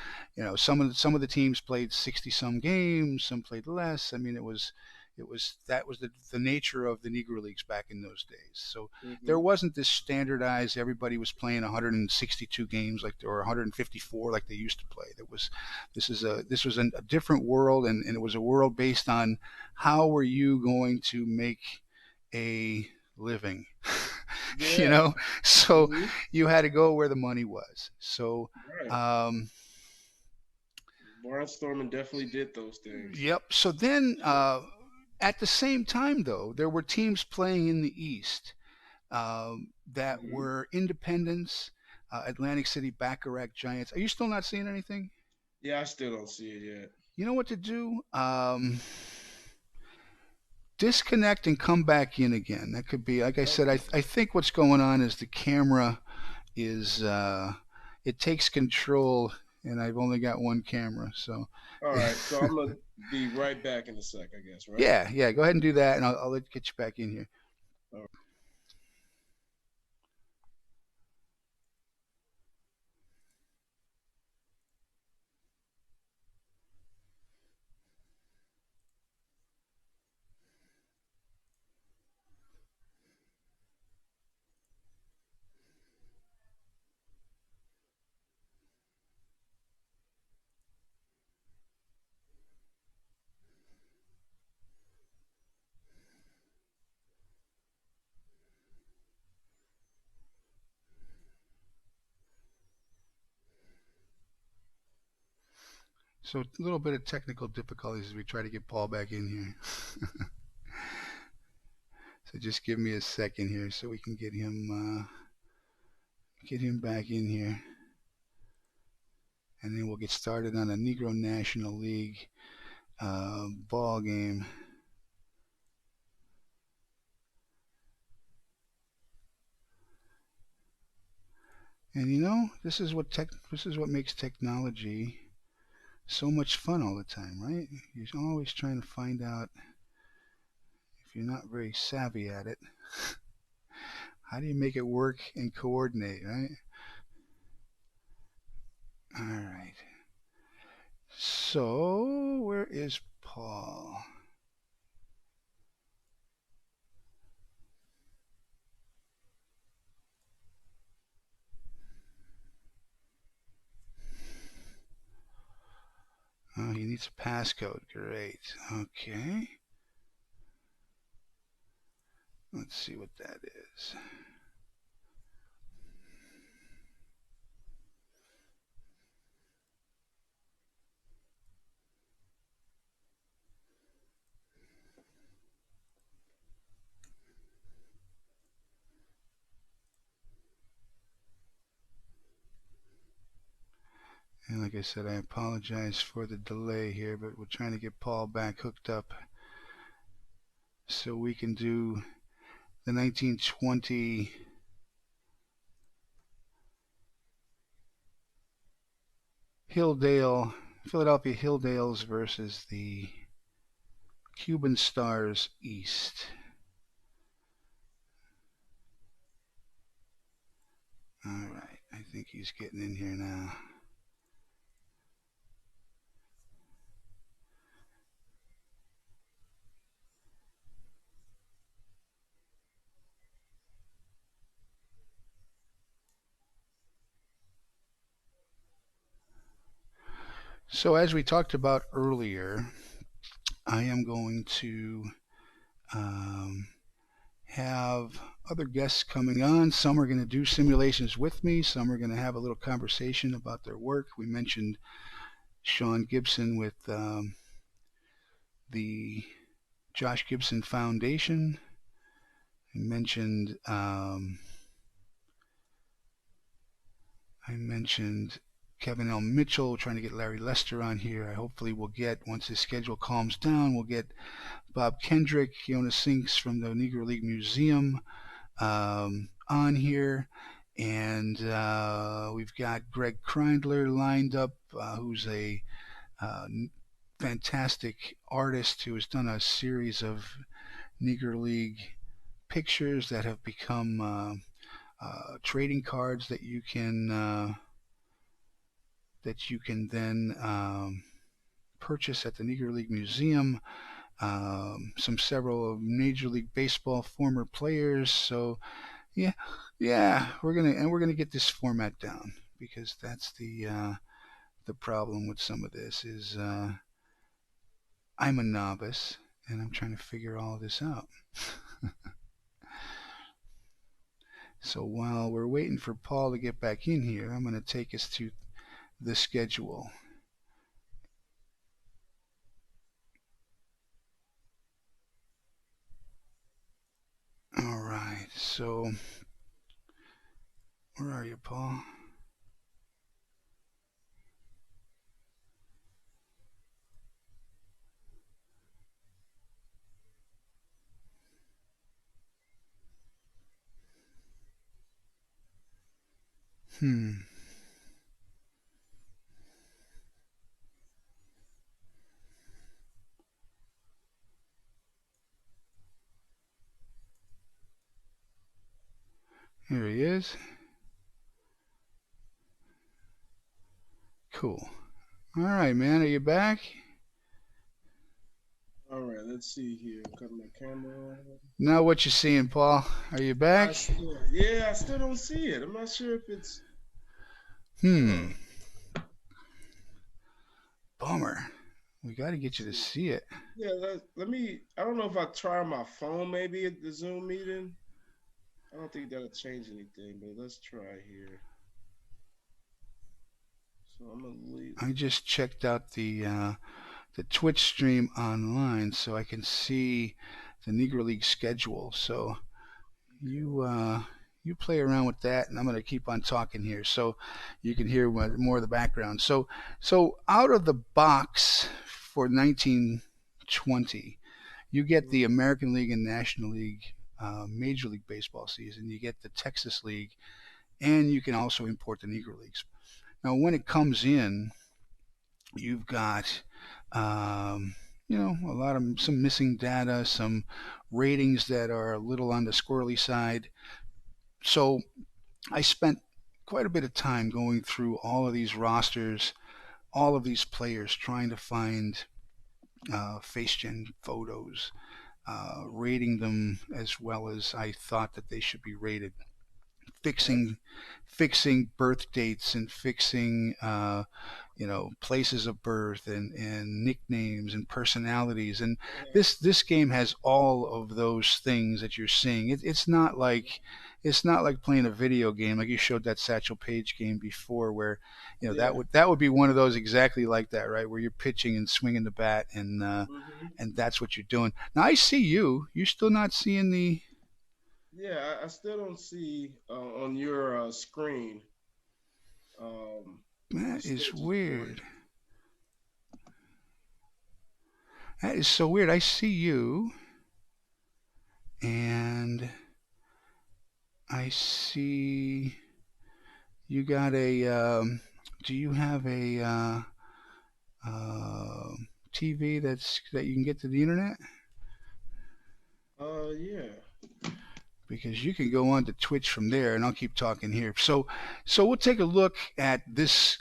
some of the teams played 60 some games, some played less. I mean, that was the nature of the Negro Leagues back in those days. So there Hmm. wasn't this standardized, everybody was playing 162 games or 154 like they used to play. This was a different world, and it was a world based on how were you going to make a living. you Yeah. know so Hmm. you had to go where the money was. So Right. um, Barnstorming definitely did those things. yep. So then at the same time, though, there were teams playing in the East that Hmm. were Independence, Atlantic City Bacharach Giants. Are you still not seeing anything? Yeah, I still don't see it yet. You know what to do? Disconnect and come back in again. That could be, like I said, Okay. I think what's going on is the camera is it takes control. and I've only got one camera. So, All right, so I'm gonna be right back in a sec, I guess, right? yeah, yeah, go ahead and do that, and I'll get you back in here. All right. So a little bit of technical difficulties as we try to get Paul back in here. So just give me a second here so we can get him back in here, and then we'll get started on a Negro National League ball game. And this is what makes technology so much fun all the time, right? You're always trying to find out, if you're not very savvy at it, how do you make it work and coordinate, right? All right. So, where is Paul? Oh, he needs a passcode. Great. Okay. Let's see what that is. And like I said, I apologize for the delay here, but we're trying to get Paul back hooked up so we can do the 1920 Philadelphia Hilldales versus the Cuban Stars East. All right, I think he's getting in here now. So as we talked about earlier, I am going to um, have other guests coming on. Some are going to do simulations with me. Some are going to have a little conversation about their work. We mentioned Sean Gibson with the Josh Gibson Foundation. I mentioned Kevin L. Mitchell, trying to get Larry Lester on here. I hopefully will get, once his schedule calms down, we'll get Bob Kendrick, Fiona Sinks from the Negro League Museum on here. And we've got Greg Kreindler lined up, who's a fantastic artist who has done a series of Negro League pictures that have become trading cards that you can then purchase at the Negro League Museum. Several of Major League Baseball former players. So yeah, we're gonna get this format down, because that's the problem with some of this is I'm a novice and I'm trying to figure all this out. So while we're waiting for Paul to get back in here, I'm going to take us to the schedule. All right, so where are you, Paul? Hmm. Here he is. Cool. All right, man. Are you back? All right, let's see here. Cut my camera on. Now what you seeing, Paul? Are you back? Yeah, I still don't see it. I'm not sure if it's. Hmm. Huh. Bummer. We got to get you to See. see it. Yeah, let me. I don't know if I try on my phone maybe at the Zoom meeting. I don't think that'll change anything, but let's try here. So I'm gonna leave. I just checked out the Twitch stream online so I can see the Negro League schedule. So Okay. you play around with that, and I'm going to keep on talking here so you can hear more of the background. So out of the box for 1920, you get the Mhm. American League and National League. Major League Baseball season, you get the Texas League, and you can also import the Negro Leagues. Now, when it comes in, you've got a lot of some missing data, some ratings that are a little on the squirrely side. So I spent quite a bit of time going through all of these rosters, all of these players, trying to find face gen photos, rating them as well as I thought that they should be rated, Right. fixing fixing birth dates and fixing places of birth and nicknames and personalities. And this game has all of those things that you're seeing. It's not like playing a video game like you showed that Satchel Paige game before, where Yeah. that would be one of those exactly like that, right, where you're pitching and swinging the bat, Hmm. and that's what you're doing. Now I see you're still not seeing the. Yeah, I still don't see on your screen um, the That is stages weird. board. That is so weird. I see you, and I see you got a. Do you have a uh, TV that you can get to the internet? Yeah. Because you can go on to Twitch from there, and I'll keep talking here. So we'll take a look at this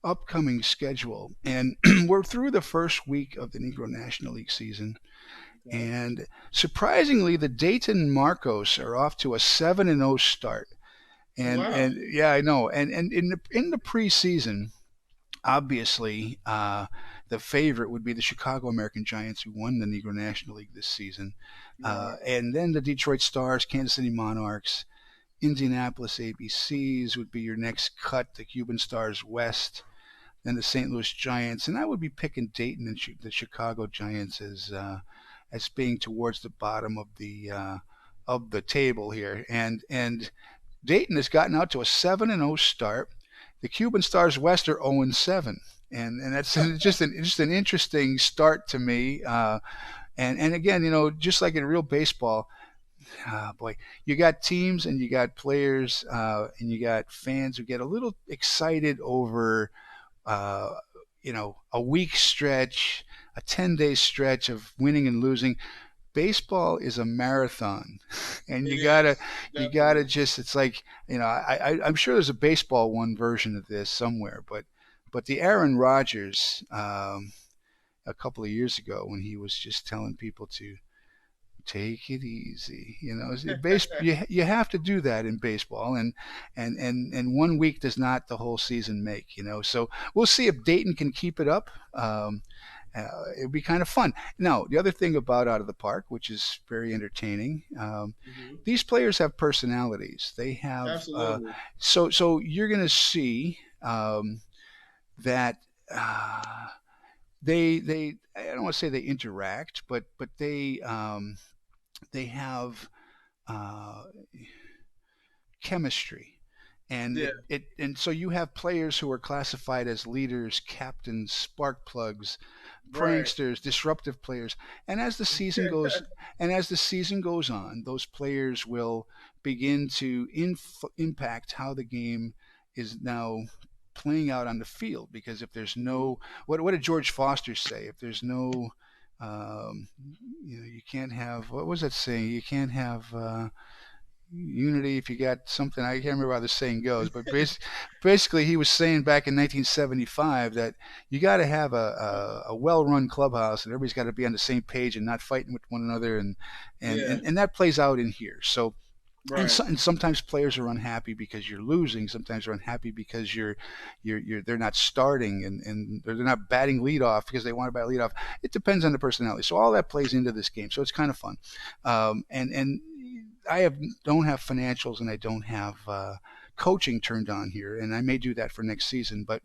upcoming schedule, and we're through the first week of the Negro National League season. Okay. And surprisingly, the Dayton Marcos are off to a 7-0 start. Oh And wow. yeah, I know. And in the preseason, obviously, the favorite would be the Chicago American Giants, who won the Negro National League this season, Right. and then the Detroit Stars, Kansas City Monarchs, Indianapolis ABCs would be your next cut. The Cuban Stars West, then the St. Louis Giants, and I would be picking Dayton and the Chicago Giants as being towards the bottom of the table here. And Dayton has gotten out to a 7-0 start. The Cuban Stars West are 0-7, and that's just an interesting start to me. And again, just like in real baseball, boy, you got teams and you got players and you got fans who get a little excited over uh, a week stretch, a 10-day stretch of winning and losing. Baseball is a marathon, and It you gotta definitely. just. It's like I'm sure there's a baseball one version of this somewhere, but the Aaron Rodgers a couple of years ago when he was just telling people to take it easy. You have to do that in baseball, and 1 week does not the whole season make. So we'll see if Dayton can keep it up. It'd be kind of fun. Now, the other thing about Out of the Park, which is very entertaining, Hmm. these players have personalities. They have Absolutely. so you're going to see that. They I don't want to say they interact, but they have uh, chemistry, and Yeah. so you have players who are classified as leaders, captains, spark plugs, Right. pranksters, disruptive players. And as the season goes and as the season goes on, those players will begin to impact how the game is now playing out on the field. Because if there's Mhm. no, what did George Foster say? If there's no, um, you can't have, what was that saying? You can't have. unity. If you got something, I can't remember how the saying goes, but basically he was saying back in 1975 that you got to have a well-run clubhouse and everybody's got to be on the same page and not fighting with one another, Yeah, and that plays out in here. So right. and sometimes players are unhappy because you're losing. Sometimes they're unhappy because they're not starting and they're not batting leadoff because they want to bat leadoff. It depends on the personality. So all that plays into this game. So it's kind of fun. And I don't have financials and I don't have coaching turned on here, and I may do that for next season. But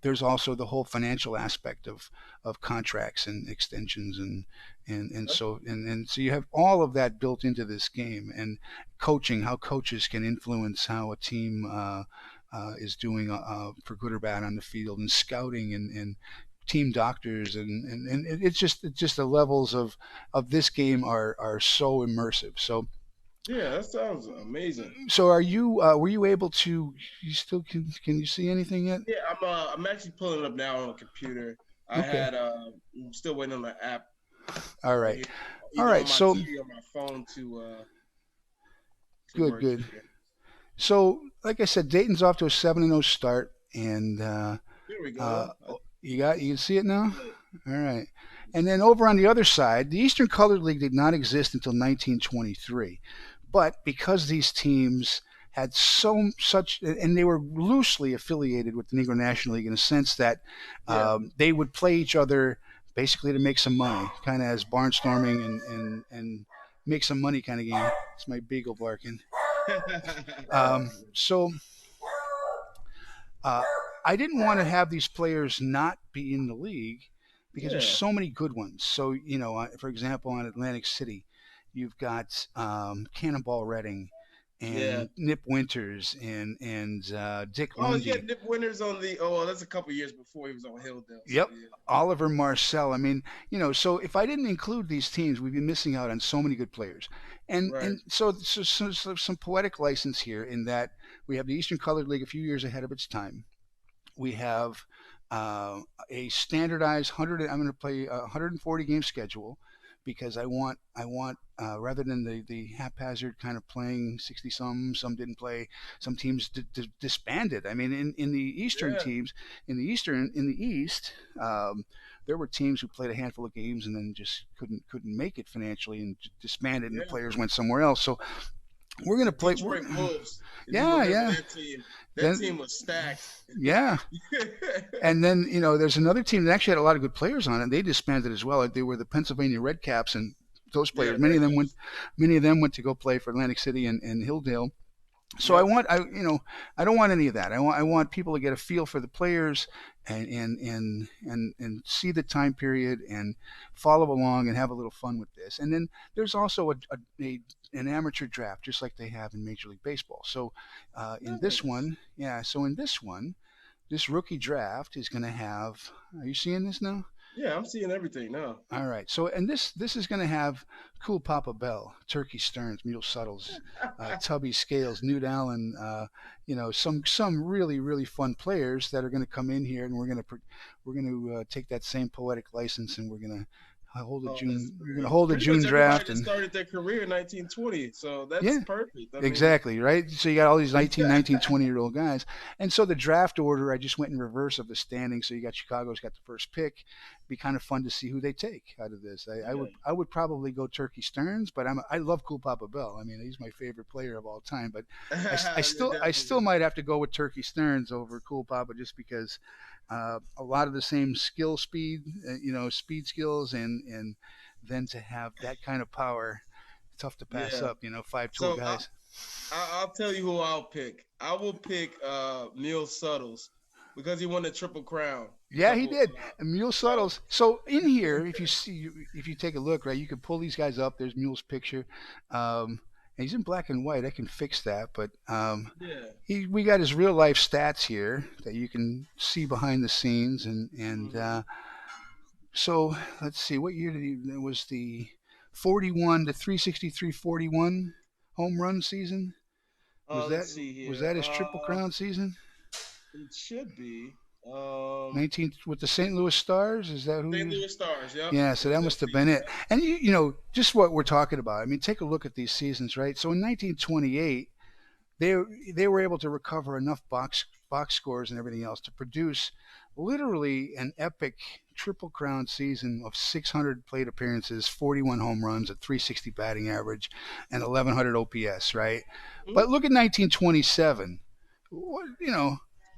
there's also the whole financial aspect of contracts and extensions and so you have all of that built into this game and coaching, how coaches can influence how a team is doing for good or bad on the field, and scouting and team doctors and it's just the levels of this game are so immersive. Yeah, that sounds amazing. So are you were you able to you still can you see anything yet? Yeah, I'm actually pulling it up now on the computer. Okay. I'm still waiting on the app All right right. here, All either right. on my So TV or my phone to good, work good. here. So, like I said, Dayton's off to a 7-0 start, and Here we uh, go. you can see it now. Good. All right. And then over on the other side, the Eastern Colored League did not exist until 1923, but because these teams had and they were loosely affiliated with the Negro National League in a sense that Yeah. they would play each other basically to make some money, kind of as barnstorming and make some money kind of game. It's my beagle barking. So uh, I didn't want to have these players not be in the league because there's Yeah. so many good ones. So for example, on Atlantic City, you've got Cannonball Redding Yeah. and Nip Winters and Dick Oh yeah, Lundy. Nip Winters on the. Oh, well, that's a couple years before he was on Hilldale. So Yep. yeah. Oliver Marcel. I mean, so if I didn't include these teams, we'd be missing out on so many good players. And Right. and so some poetic license here in that we have the Eastern Colored League a few years ahead of its time. We have a standardized 100. I'm going to play a 140 game schedule because I want rather than the haphazard kind of playing 60 some didn't play, some teams disbanded. I mean, in the Eastern Yeah. teams, in the East. There were teams who played a handful of games and then just couldn't make it financially and disbanded, and the Yeah. players went somewhere else. So we're going The to play. Detroit Wolves. If you Yeah, remember yeah. that Then team was stacked. yeah, and then there's another team that actually had a lot of good players on it. They disbanded as well. They were the Pennsylvania Redcaps, and those Yeah, players, the Red Caps. many of them went to go play for Atlantic City and Hilldale. So Yep. I don't want any of that. I want people to get a feel for the players and see the time period and follow along and have a little fun with this. And then there's also an amateur draft just like they have in Major League Baseball. So in this Nice. one, yeah. So in this one, this rookie draft is going to have. Are you seeing this now? Yeah, I'm seeing everything now. All right. So, and this is going to have Cool Papa Bell, Turkey Stearns, Mule Suttles, Tubby Scales, Newt Allen. Some really fun players that are going to come in here, and we're going to take that same poetic license, and Oh, that's we're going to great. hold a Pretty much June everybody draft, that and started their career in 1920. So that's yeah, perfect. I mean, exactly, right? So you got all these 19, 19, 20-year-old guys. And so the draft order, I just went in reverse of the standing. So you got Chicago's got the first pick. It'd be kind of fun to see who they take out of this. yeah. I would probably go Turkey Stearns, but I love Cool Papa Bell. I mean, he's my favorite player of all time. But You're I definitely still might have to go with Turkey Stearns over Cool Papa just because a lot of the same speed skills and then to have that kind of power, tough to pass yeah. up. 5 tool So guys. I'll tell you who I'll pick. I will pick Neil Suttles because he won the Triple Crown a Yeah, he couple. did. And Mule So Suttles. So in here, if you take a look, right, you can pull these guys up. There's Mule's picture. And he's in black and white. I can fix that, but yeah. we got his real life stats here that you can see behind the scenes, and Hmm. so let's see, what year did he? It was the 41 to 363 41 home run season. Was that Let's see was here. that his triple crown season? It should be. Um, 19 with the St. Louis Stars. Is that who St. you? Louis Stars. Yep, Yeah, it so that was must his have been season. it. And just what we're talking about. I mean, take a look at these seasons, right? So in 1928, they they were able to recover enough box scores and everything else to produce literally an epic triple crown season of 600 plate appearances, 41 home runs, a 360 batting average, and 1100 OPS, right? Yep. But look at 1927. What,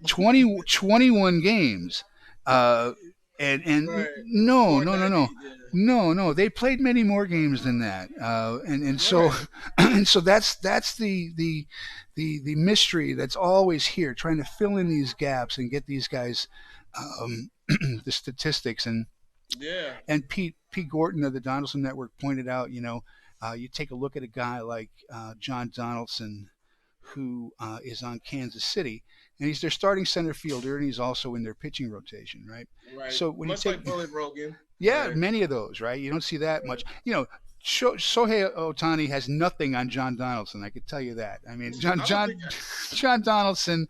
21 games. Uh, and Right. no, Scored no, no, no. 90. Yeah. No. They played many more games than that, and so Right. and so that's the mystery that's always here, trying to fill in these gaps and get these guys the statistics. Yeah. And Pete Gorton of the Donaldson Network pointed out, you take a look at a guy like John Donaldson, who is on Kansas City, and he's their starting center fielder, and he's also in their pitching rotation, right? Right. So when you Much take, like Bullet Rogan. yeah, Right. many of those, right? You don't see that much. Right. Shohei Otani has nothing on John Donaldson. I could tell you that. I mean, John I don't think John John Donaldson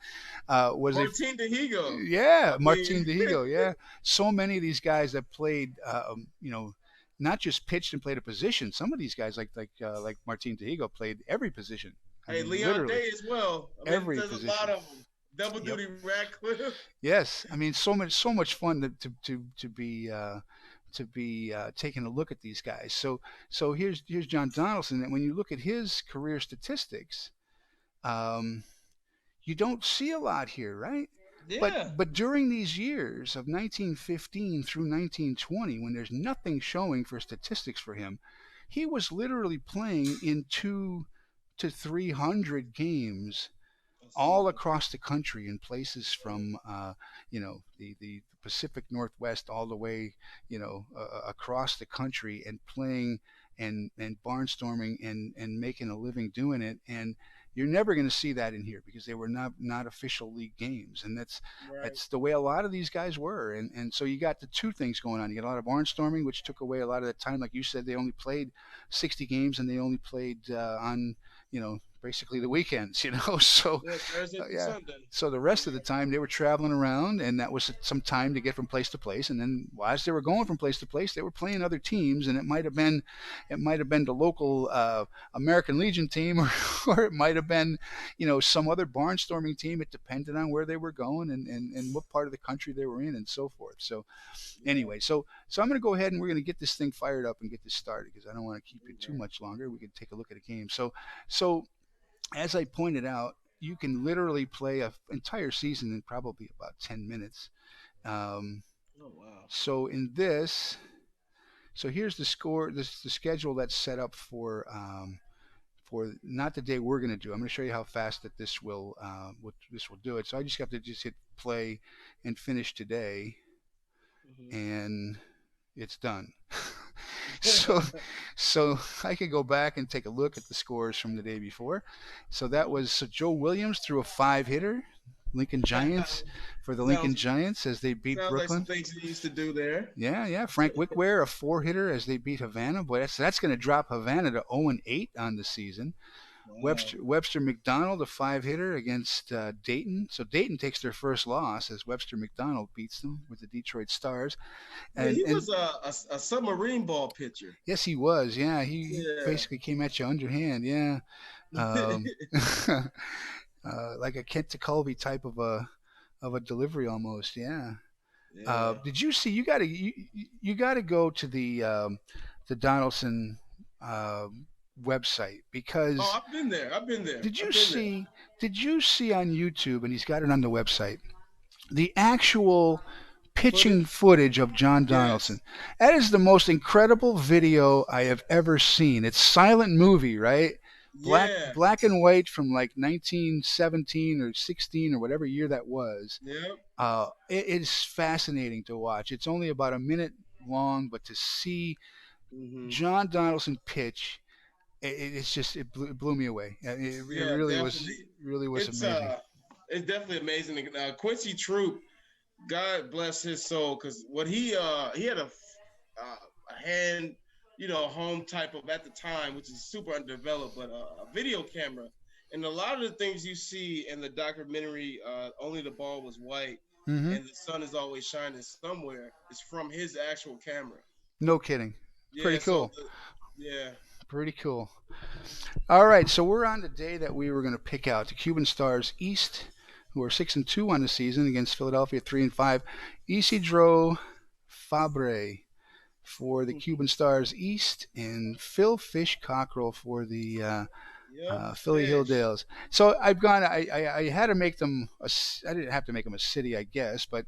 was a Martin Dehigo. yeah, I mean, Martin Dehigo, yeah. So many of these guys that played, not just pitched and played a position. Some of these guys, like Martin Dehigo, played every position. I hey, mean, Leon literally Day as well. I mean, every there's a lot position. of them. Double Yep. duty Radcliffe. Yes, I mean, so much fun to be taking a look at these guys. So here's John Donaldson, and when you look at his career statistics, um, you don't see a lot here, right? But Yeah. but during these years of 1915 through 1920, when there's nothing showing for statistics for him, he was literally playing in 2 to 300 games A all season. across the country in places from the Pacific Northwest all the way across the country, and playing and barnstorming and making a living doing it. And you're never going to see that in here because they were not official league games, and Right. that's the way a lot of these guys were. And so you got the two things going on. You got a lot of barnstorming, which took away a lot of the time. Like you said, they only played 60 games, and they only played on basically the weekends. So Yeah, Thursday through yeah. Sunday. So the rest of the time they were traveling around, and that was some time to get from place to place. And then as they were going from place to place, they were playing other teams, and it might have been the local American Legion team, or it might have been some other barnstorming team. It depended on where they were going and what part of the country they were in, and so forth. So Yeah. anyway, so I'm going to go ahead and we're going to get this thing fired up and get this started because I don't want to keep you too Right. much longer. We can take a look at a game. So as I pointed out, you can literally play an entire season in probably about 10 minutes. Um, Oh wow. so in this, so here's the score, the schedule that's set up for not the day we're going to do. I'm going to show you how fast that this will do it. So I just have to just hit play and finish today, Hmm. and it's done. so so I could go back and take a look at the scores from the day before. So that was Joe Williams threw a 5 hitter. Lincoln Giants for the Lincoln sounds Giants as they beat sounds like some Brooklyn. things he used to do there. Yeah, yeah. Frank Wickware, a 4 hitter as they beat Havana. Boy, that's going to drop Havana to 0-8 on the season. Wow. Webster McDonald, a 5 hitter against Dayton. So Dayton takes their first loss as Webster McDonald beats them with the Detroit Stars. Yeah, And he and was a submarine ball pitcher. yes, he was. Yeah, he Yeah. basically came at you underhand. Yeah, um, like a Kent Colby type of a delivery almost. Yeah. Yeah. Did you see? You got to go to the Donaldson uh, website Oh, because I've been there. I've been there. did you I've been there. see? Did you see on YouTube, and he's got it on the website, the actual pitching Footage? footage of John Donaldson? Yes. That is the most incredible video I have ever seen. It's silent movie, right? Black Yeah. black and white from like 1917 or 16 or whatever year that was. Yep. It is fascinating to watch. It's only about a minute long, but to see Hmm. John Donaldson pitch, it blew me away. It Yeah, really was It's amazing. uh it's definitely amazing. Quincy Troop, God bless his soul, because what he had a hand, home type of at the time, which is super undeveloped, but a video camera, and a lot of the things you see in the documentary, only the ball was white. Mm-hmm. and the sun is always shining somewhere, is from his actual camera. No kidding. Pretty Yeah, so cool. yeah. Pretty cool. All right, so we're on the day that we were going to pick out the Cuban Stars East, who are 6-2 on the season against Philadelphia 3-5. Isidro Fabre for the Cuban Stars East, and Phil Fish Cockrell for the Yep, Philly fish. Hilldales. So I've gone. I had to make them. I didn't have to make them a city, I guess, but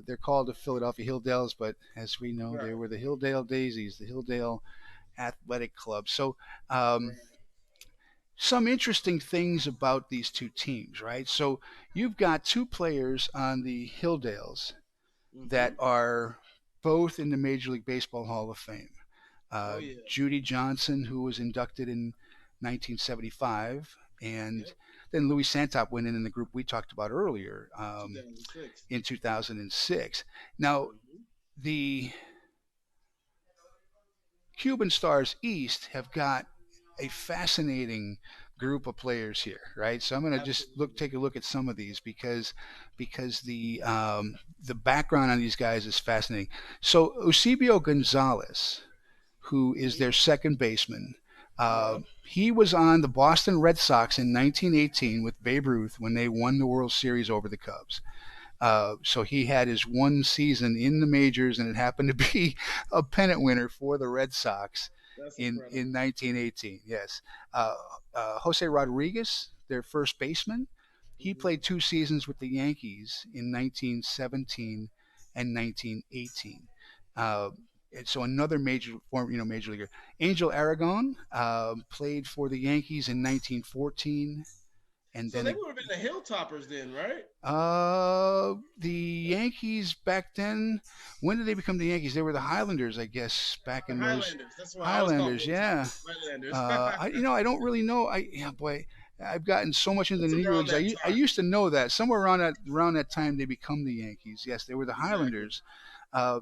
they're called the Philadelphia Hilldales. But as we know, they Right, were the Hilldale Daisies, the Hilldale Athletic Club. So um, right. some interesting things about these two teams, right? So you've got two players on the Hilldales that Mm-hmm. are both in the Major League Baseball Hall of Fame. Oh yeah. Judy Johnson, who was inducted in 1975, and Yep. then Louis Santop went in the group we talked about earlier 2006. in 2006. Now, Mm-hmm. the Cuban Stars East have got a fascinating group of players here, right? So I'm going to just Absolutely. take a look at some of these because the background on these guys is fascinating. So Eusebio Gonzalez, who is their Mm-hmm. second baseman, Yep. he was on the Boston Red Sox in 1918 with Babe Ruth when they won the World Series over the Cubs. So he had his one season in the majors, and it happened to be a pennant winner for the Red Sox That's in incredible. 1918. Yes, uh, Jose Rodriguez, their first baseman, he Mm-hmm. played two seasons with the Yankees in 1917 and 1918. Uh, and so another major leaguer. Angel Aragon played for the Yankees in 1914, and So then they would have been the Hilltoppers then, right? the Yankees back then. When did they become the Yankees? They were the Highlanders, I guess, back The in those Highlanders. That's why I was called Highlanders. Yeah. Hilltoppers. Highlanders. I don't really know. Yeah, boy, I've gotten so much into It's the Negro around Leagues. that I time. used to know that somewhere around that time they become the Yankees. Yes, they were the Exactly. Highlanders.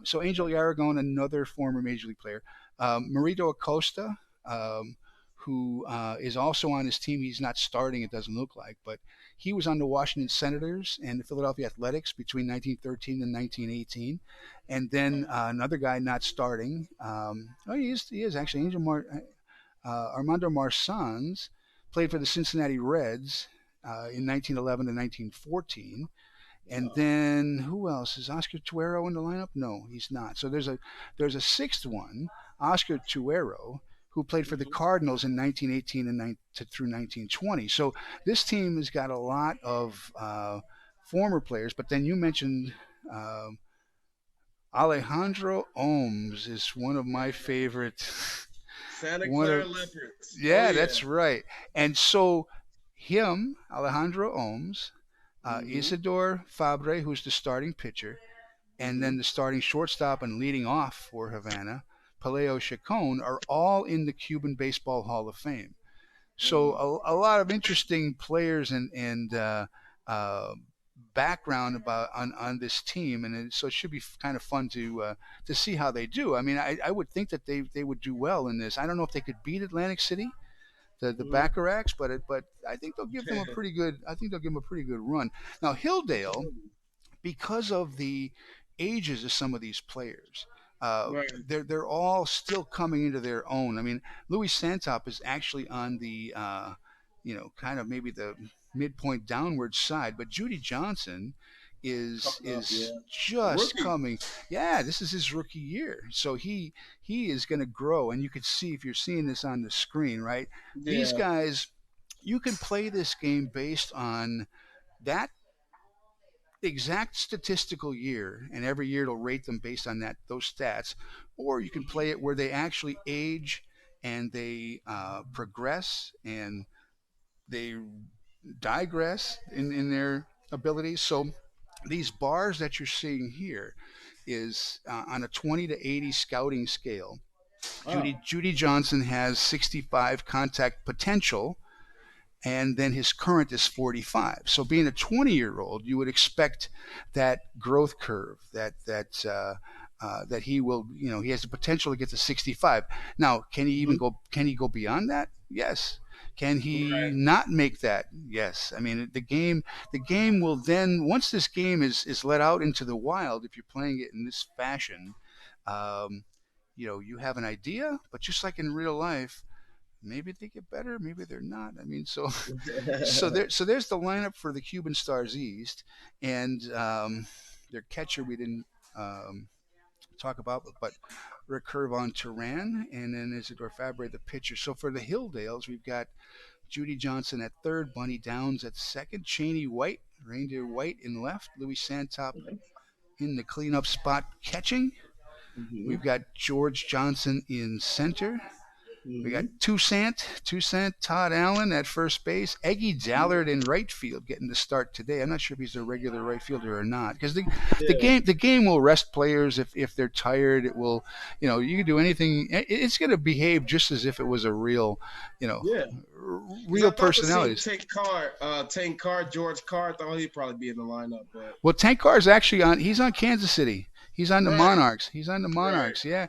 So Angel Exactly. Aragon, another former major league player, Marito Acosta, um, who is also on his team. He's not starting. It doesn't look like, but he was on the Washington Senators and the Philadelphia Athletics between 1913 and 1918. And then another guy not starting. He is actually Armando Marsans played for the Cincinnati Reds in 1911 to 1914. And Oh. then who else is Oscar Tuero in the lineup? No, he's not. So there's a sixth one, Oscar Tuero, who played for the Mm-hmm. Cardinals in 1918 and through 1920. So this team has got a lot of former players. But then you mentioned Alejandro Ohms is one of my favorite. Santa One Clara of Leopards. Oh Yeah, yeah. that's right. And so him, Alejandro Ohms, Mm-hmm. Isidor Fabre, who's the starting pitcher, and Mm-hmm. then the starting shortstop and leading off for Havana, Paleo Chacon, are all in the Cuban Baseball Hall of Fame. So Mm. a lot of interesting players and uh, background about on this team, and so it should be kind of fun to see how they do. I mean, I would think that they would do well in this. I don't know if they could beat Atlantic City, the Mm-hmm. Bacharachs, but I think they'll give them a pretty good. I think they'll give them a pretty good run. Now Hilldale, Absolutely. because of the ages of some of these players. Right. They're all still coming into their own. I mean, Louis Santop is actually on the kind of maybe the midpoint downward side, but Judy Johnson Coming up, is yeah. A just rookie. coming. Yeah, this is his rookie year, so he is going to grow, and you can see if you're seeing this on the screen, right? These Yeah. guys, you can play this game based on that exact statistical year, and every year it'll rate them based on those stats, or you can play it where they actually age and they progress and they digress in their abilities. So these bars that you're seeing here is on a 20 to 80 scouting scale. Wow. Judy Johnson has 65 contact potential, and then his current is 45. So being a 20-year-old, you would expect that growth curve that he will, he has the potential to get to 65. Now, can he Mm-hmm. even go? Can he go beyond that? Yes. Can he Right. not make that? Yes. I mean, the game will then, once this game is let out into the wild, if you're playing it in this fashion, um, you have an idea, but just like in real life, maybe they get better, maybe they're not. I mean, so there's the lineup for the Cuban Stars East, and their catcher we didn't talk about, but Rick Curvon Turan, and then Isidore Fabre, the pitcher. So for the Hilldales, we've got Judy Johnson at third, Bunny Downs at second, Cheney White, Reindeer White in left, Louis Santop in the cleanup spot catching. Mm-hmm. We've got George Johnson in center. We got Mm-hmm. Toussaint, Todd Allen at first base, Eggy Dallard in right field getting the start today. I'm not sure if he's a regular right fielder or not, because Yeah. the game will rest players if they're tired. It will, you can do anything. It's going to behave just as if it was a real, you know, Yeah. Because real I thought the same personalities. Tank Carr, George Carr, I thought he'd probably be in the lineup, but Well, Tank Carr is actually on. He's on Kansas City. He's on the right, Monarchs. He's on the right. Monarchs. Yeah.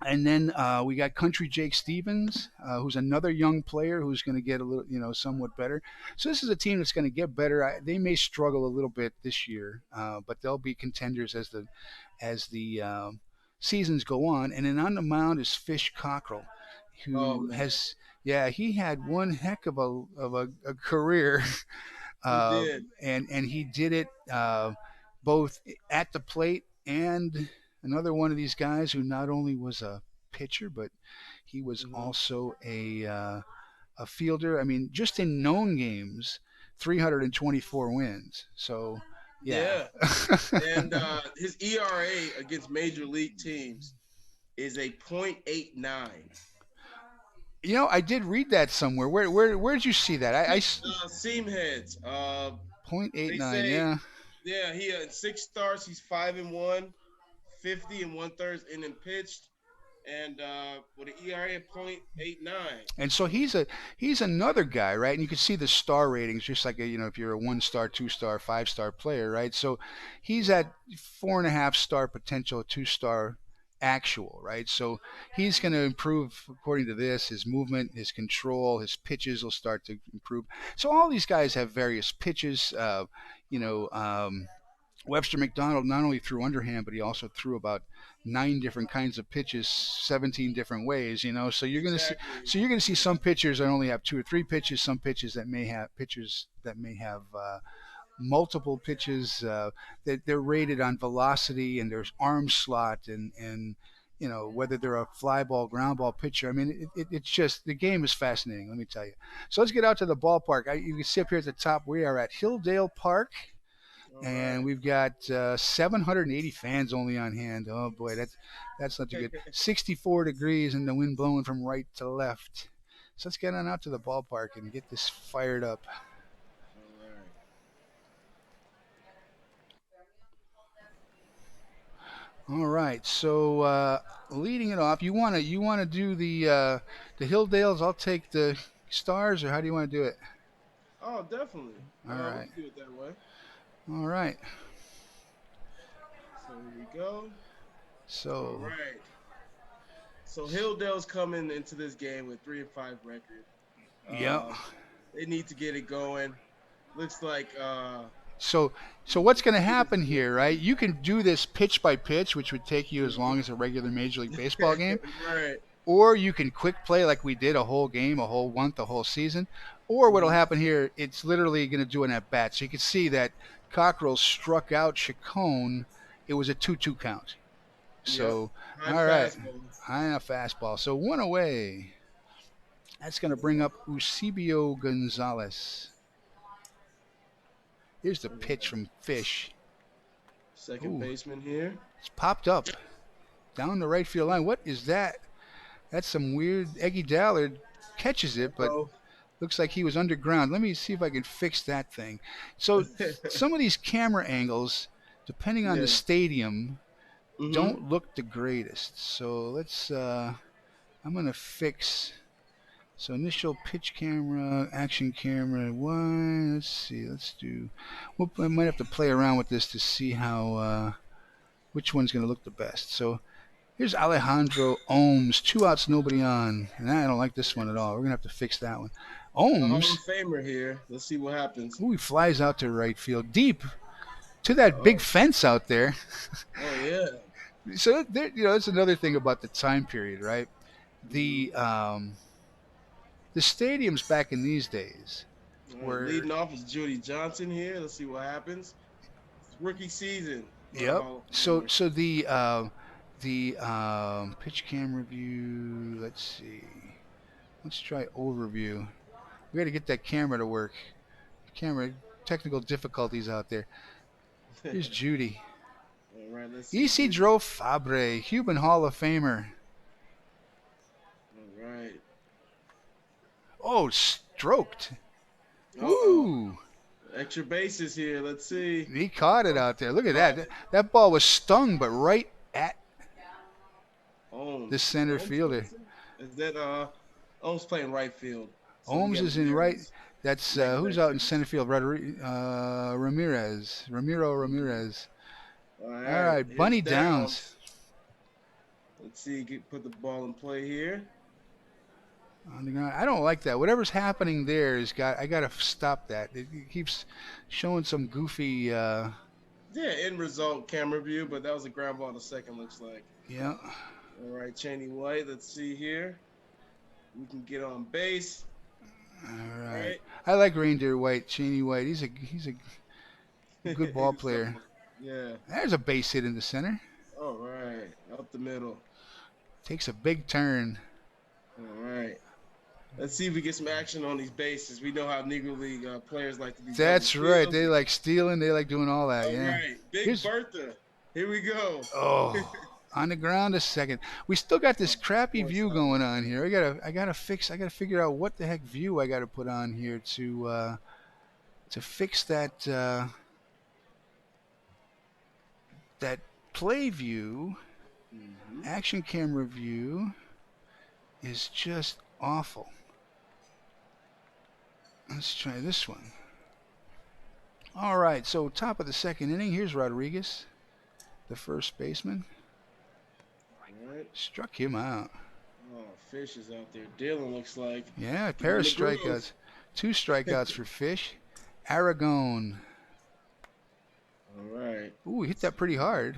And then we got Country Jake Stevens, who's another young player who's going to get a little, somewhat better. So this is a team that's going to get better. They may struggle a little bit this year, but they'll be contenders as the seasons go on. And then on the mound is Fish Cockrell, Oh who man, has, yeah, he had one heck of a career. he uh, did. and he did it both at the plate, and another one of these guys who not only was a pitcher, but he was Hmm. also a fielder. I mean, just in known games, 324 wins. So, yeah. Yeah, and his ERA against major league teams is a .89. I did read that somewhere. Where did you see that? Seam heads. They 0.89. say, Yeah. yeah, he in 6 starts, he's 5-1, 50 and 1/3 inning pitched, and with an ERA of .89. And so he's another guy, right? And you can see the star ratings, just like if you're a 1 star, 2 star, 5 star player, right? So he's at 4.5 star potential, 2 star actual, right? So he's going to improve according to this. His movement, his control, his pitches will start to improve. So all these guys have various pitches. You know, um, Webster McDonald not only threw underhand, but he also threw about 9 different kinds of pitches, 17 different ways. So Exactly. you're gonna see Yeah. some pitchers that only have 2 or 3 pitches, some pitchers that may have multiple pitches. That they're rated on velocity and there's arm slot and whether they're a fly ball, ground ball pitcher. I mean, it's just the game is fascinating. Let me tell you. So let's get out to the ballpark. You can see up here at the top. We are at Hilldale Park, All and right. we've got 780 fans only on hand. Oh boy, that's not too good. 64 degrees and the wind blowing from right to left. So let's get on out to the ballpark and get this fired up. All right. All right. So leading it off, you wanna do the Hilldales? I'll take the Stars, or how do you want to do it? Oh, definitely. All We right. can do it that way. All right. So here we go. All So right. So Hilldale's coming into this game with 3-5 record. yeah. Uh, they need to get it going. Looks like So so what's going to happen here, right? You can do this pitch by pitch, which would take you as long as a regular Major League Baseball game, right. or you can quick play like we did a whole game, a whole month, a whole season. Or what'll Hmm. happen here, it's literally going to do an at bat. So you can see that Cockrell struck out Chacon. It was a 2-2 count. Yep. So High all right, fastball. high enough fastball. So one away. That's going to bring up Eusebio Gonzalez. Here's the All pitch right. from Fish. Second Ooh, baseman here. it's popped up down the right field line. What is that? That's some weird. Eggy Dallard catches it, but Oh. looks like he was underground. Let me see if I can fix that thing. So some of these camera angles, depending on the Yeah. stadium, Hmm. don't look the greatest. So let's. I'm gonna fix. So initial pitch camera, action camera. One. Let's see. Let's do. Well, I might have to play around with this to see how which one's gonna look the best. So Here's Alejandro Owens. 2 outs, nobody on. And I don't like this one at all. We're going to have to fix that one. A Hall of Ohms. Famer here. Let's see what happens. Ooh, he flies out to right field. Deep to that big Oh, fence out there. oh yeah. So, there, that's another thing about the time period, right? Mm-hmm. The stadiums back in these days All right, were, leading off is Judy Johnson here. Let's see what happens. It's rookie season for a yep. Hall of So, Famer. the pitch cam review. Let's see. Let's try overview. We got to get that camera to work. Camera technical difficulties out there. Here's Judy. All right, let's see Judy. Isidro Fabre, Cuban Hall of Famer. All right. Oh, stroked. Uh-oh. Woo! Extra bases here. Let's see. He caught it out there. Look at Caught that. it. That ball was stung, but right at the Ohms. center Ohms fielder. is that Ohms playing right field. So we Holmes got is in right. Ramirez That's next who's back out there. in center field. Ramirez. Ramiro Ramirez. All All right. right, Here's Bunny Downs. Downs. Let's see. Put the ball in play here. On the ground. I don't like that. Whatever's happening there is I got to stop that. It keeps showing some goofy. Yeah, end result camera view, but that was a ground ball to second, looks like. Yeah. All right, Cheney White. Let's see here. We can get on base. All All right. right. I like Reindeer White, Cheney White. He's a good ball He's player. something. Yeah. There's a base hit in the center. All right. Up the middle. Takes a big turn. All right. Let's see if we get some action on these bases. We know how Negro League players like to do. That's double right. steals. They like stealing. They like doing all that. All Yeah. right. Big Here's- Bertha. Here we go. Oh, on the ground a second. We still got this crappy view going on here. I gotta figure out what the heck view I gotta put on here to fix that that play view. Mhm. Action camera view is just awful. Let's try this one. All right, so top of the second inning. Here's Rodriguez, the first baseman. All right. Struck him out. Oh, Fish is out there. Dylan looks like. Yeah, a pair of the groove. strikeouts. 2 strikeouts for Fish. Aragon. All right. Ooh, he hit that pretty hard.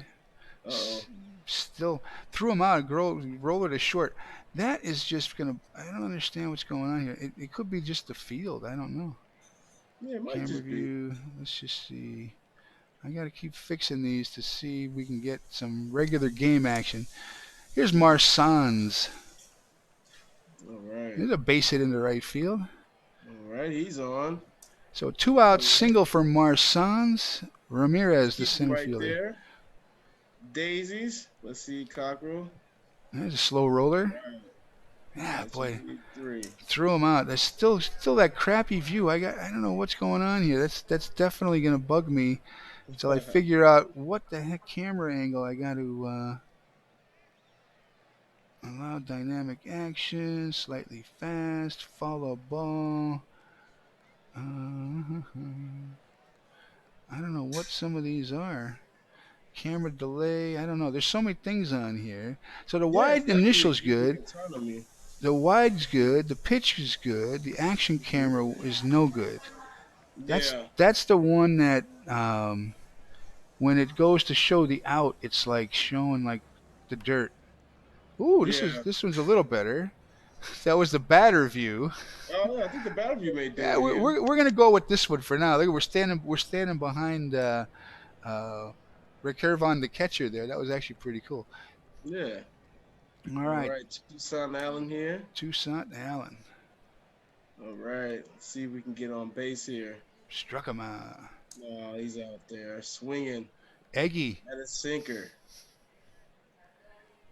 Uh-oh. Still threw him out. Roller to short. That is just gonna. I don't understand what's going on here. It could be just the field. I don't know. Yeah, it might Camera just be. view. Let's just see. I gotta keep fixing these to see if we can get some regular game action. Here's Marsans. All right. There's a base hit into right field. All right, he's on. So 2 outs, single for Marsans. Ramirez, the Keep him center right fielder. there. Daisies. Let's see, Cockrell. There's a slow roller. Right. Yeah, That's boy, 3. threw him out. There's still that crappy view. I don't know what's going on here. That's definitely gonna bug me until I figure out what the heck camera angle I got to allow dynamic action, slightly fast, follow ball. I don't know what some of these are. Camera delay. I don't know. There's so many things on here. So the wide initial's good. Autonomy. The wide's good. The pitch is good. The action camera is no good. Yeah. That's the one that when it goes to show the out, it's like showing like the dirt. Ooh, this one's a little better. That was the batter view. Oh yeah, I think the battle view made that. Yeah, we're gonna go with this one for now. Look, we're standing behind Rick Hervon, the catcher there. That was actually pretty cool. Yeah. All right. All right, Tucson Allen here. Toussaint Allen. All right, let's see if we can get on base here. Struck him out. Oh, he's out there swinging Eggy. at a sinker.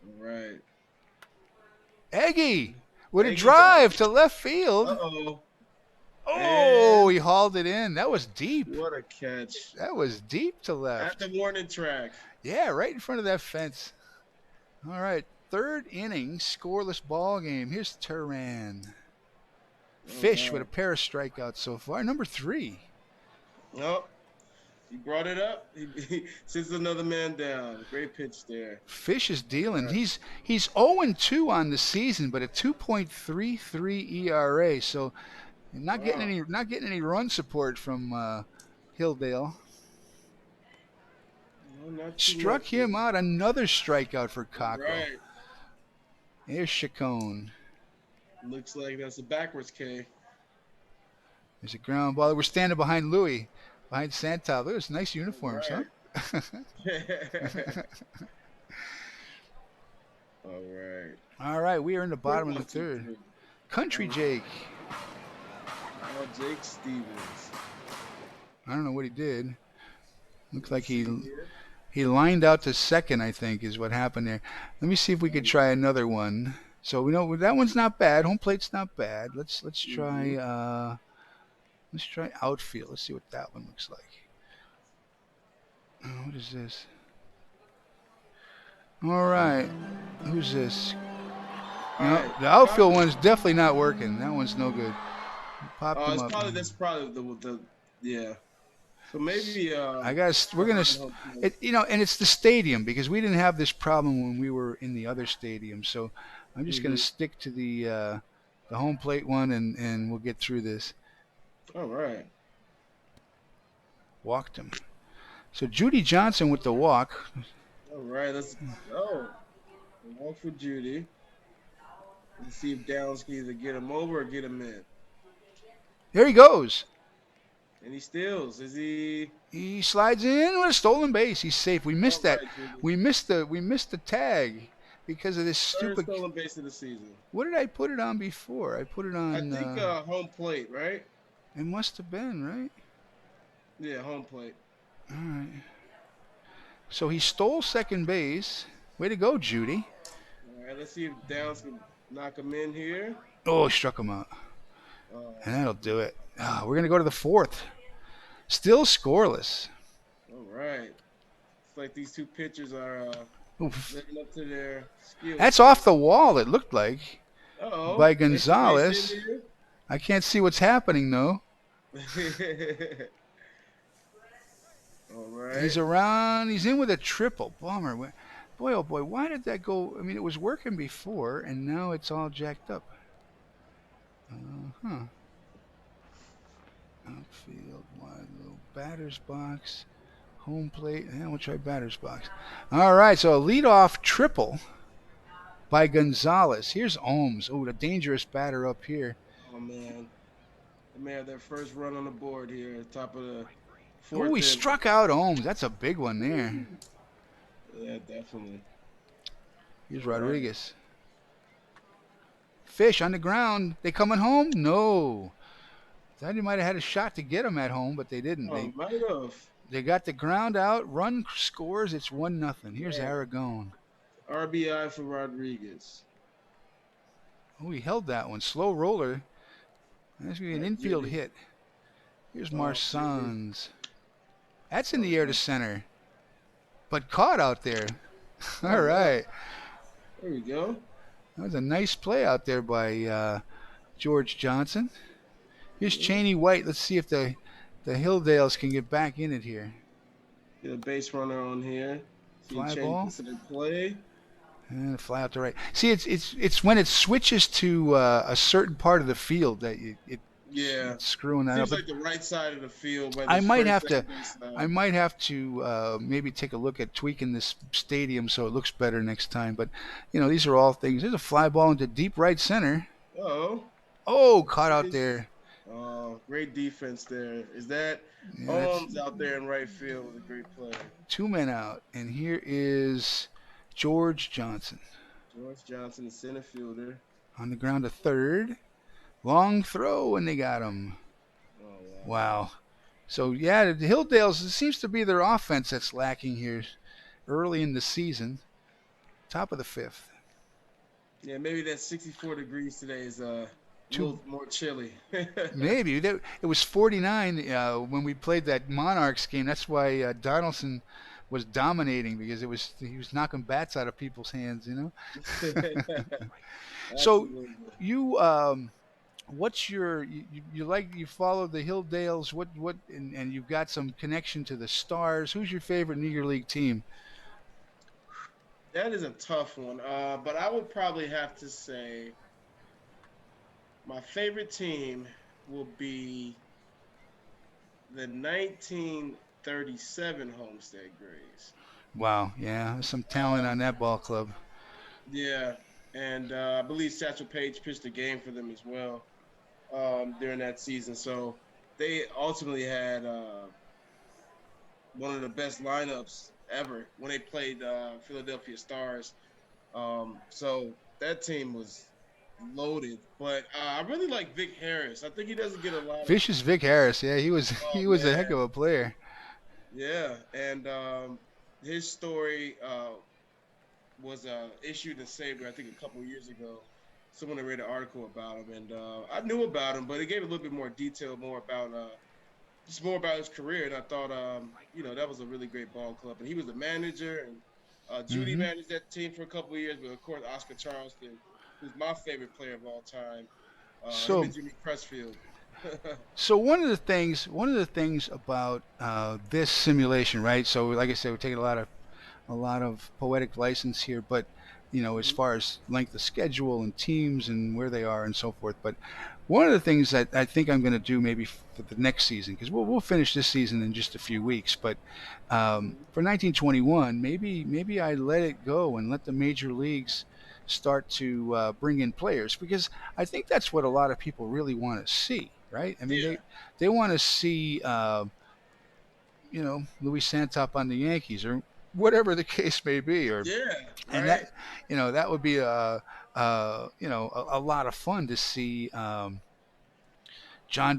All right. Eggy with a Eggy's drive to left field. Uh-oh. Oh, he hauled it in. That was deep. What a catch. That was deep to At left. the warning track. Yeah, right in front of that fence. All right, third inning, scoreless ball game. Here's Turan. Fish with a pair of strikeouts so far. Number 3. Oh, He brought it up. He sits another man down. Great pitch there. Fish is All dealing. right. He's 0-2 on the season, but a 2.33 ERA. So Wow. not getting any run support from Hilldale. No, not too Struck much. him out. Another strikeout for All Cockrell. right. Here's Chacon. Looks like that's a backwards K. There's a ground ball. We're standing behind Louis, behind Santal. Look, it's nice All uniforms, huh? right. All right. All right, we are in the Quick bottom of the one, two, third. three. Country All Jake. right. Oh, Jake Stevens. I don't know what he did. Looks like Let's see here. he lined out to second, I think, is what happened there. Let me see if we could try another one. So we know that one's not bad. Home plate's not bad. Mm-hmm. Let's try outfield. Let's see what that one looks like. What is this? All right. Who's this? All No, right. the outfield one's definitely not working. That one's no good. Popped him It's up. probably that's probably the yeah. So maybe I guess we're gonna, behind home plate. and it's the stadium because we didn't have this problem when we were in the other stadium. So I'm just gonna Mm-hmm. stick to the home plate one, and we'll get through this. All right. Walked him. So Judy Johnson with the walk. All right. Let's go. Walk for Judy. Let's see if Downs can either get him over or get him in. There he goes. And he steals. Is he? He slides in with a stolen base. He's safe. We All missed that. right, Judy. We missed the tag because of this Third stupid. stolen base of the season. What did I put it on before? I put it I on. think home plate, right? It must have been right. Yeah, home plate. All right. So he stole second base. Way to go, Judy. All right. Let's see if Downs can knock him in here. Oh, he struck him out. Uh, And that'll do it. We're going to go to the fourth. Still scoreless. all right. It's like these two pitchers are Oof. living up to their skills. That's off the wall, it looked like, Uh-oh. by Extra base Gonzalez. hit I can't see what's happening, though. here. All He's right. around. He's in with a triple. Bummer. Boy, oh boy, why did that go? I mean, it was working before, and now it's all jacked up. Huh. Outfield, wide little batter's box, home plate. Yeah, we'll try batter's box. All right, so a leadoff triple by Gonzalez. Here's Ohms. Oh, the dangerous batter up here. Oh, man. They may have their first run on the board here, top of the Oh, fourth he inning. struck out Ohms. That's a big one there. Yeah, definitely. Here's All right. Rodriguez. Fish on the ground. They coming home? No. Thought he might have had a shot to get him at home, but they didn't. Oh, might have. They got the ground out. Run scores. It's 1-0. Here's Man, Aragon. RBI for Rodriguez. Oh, he held that one. Slow roller. That's going to be an Right, infield Judy. hit. Here's Oh, Judy. Marsans. That's in Oh, the air to man. center, but caught out there. Oh, All wow. right. There we go. That was a nice play out there by George Johnson. Here's Yeah. Cheney White. Let's see if the Hilldales can get back in it here. Get a base runner on here. See if Fly Cheney ball. puts it in play. And fly out to right. See, it's when it switches to a certain part of the field that Yeah. it's screwing that up. Seems But like the right side of the field, whether I it's might first, have to second base I side. might have to maybe take a look at tweaking this stadium so it looks better next time. But these are all things. There's a fly ball into deep right center. Oh. Oh, caught out there. Oh, great defense there. Is that Yeah, that's Owens out there in right field with a great play? two men out, and here is George Johnson George Johnson, the center fielder. on the ground to third. Long throw, and they got him. Oh, wow. Wow. So yeah, the Hilldales. It seems to be their offense that's lacking here early in the season. Top of the fifth. Yeah, maybe that 64 degrees today is a Two little more chilly. maybe it was 49 when we played that Monarchs game. That's why Donaldson was dominating because he was knocking bats out of people's hands. So Absolutely. you what's your you like you follow the Hilldales? What and you've got some connection to the Stars. Who's your favorite Negro League team? That is a tough one. But I would probably have to say my favorite team will be the 1937 Homestead Grays. Wow, yeah, there's some talent on Um, that ball club. yeah, and I believe Satchel Paige pitched a game for them as well during that season. So they ultimately had one of the best lineups ever when they played Philadelphia Stars. So that team was loaded. But I really like Vic Harris. I think he doesn't get a lot of. Vicious Vic Harris, yeah, he was Oh he was a heck man, of a player. yeah, and his story was issued in Saber, I think, a couple of years ago. Someone had read an article about him, and I knew about him, but it gave a little bit more detail, more about just more about his career. And I thought, that was a really great ball club. And he was the manager, and Judy Hmm. managed that team for a couple of years. But of course, Oscar Charleston, who's my favorite player of all time, him So and Jimmy Crutchfield. so one of the things about this simulation, right? So like I said, we're taking a lot of poetic license here, but as Mhm. far as length of schedule and teams and where they are and so forth. But one of the things that I think I'm going to do maybe for the next season, because we'll finish this season in just a few weeks, but Mhm. for 1921, maybe I let it go and let the major leagues start to bring in players because I think that's what a lot of people really want to see, right? I mean, Yeah, they want to see Louis Santop on the Yankees or whatever the case may be, or yeah, and right. that would be a lot of fun to see John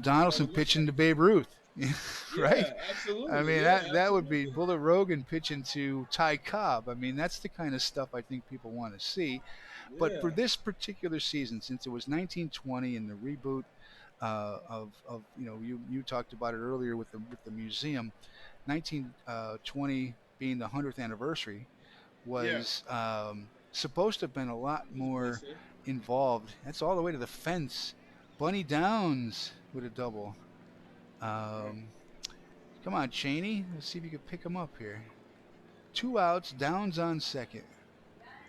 What Donaldson it looks pitching like. to Babe Ruth, right? Yeah, I absolutely. mean Yeah, that would be absolutely. Bullet Rogan pitching to Ty Cobb. I mean that's the kind of stuff I think people want to see. But for Yeah, this particular season, since it was 1920 and the reboot of you talked about it earlier with the museum, 1920 being the 100th anniversary yeah. was supposed to have been a lot It was more blessed. involved. That's all the way to the fence. Bunny Downs with a double. Right. Um, come on, Cheney. Let's see if you can pick him up here. Two outs, Downs on second.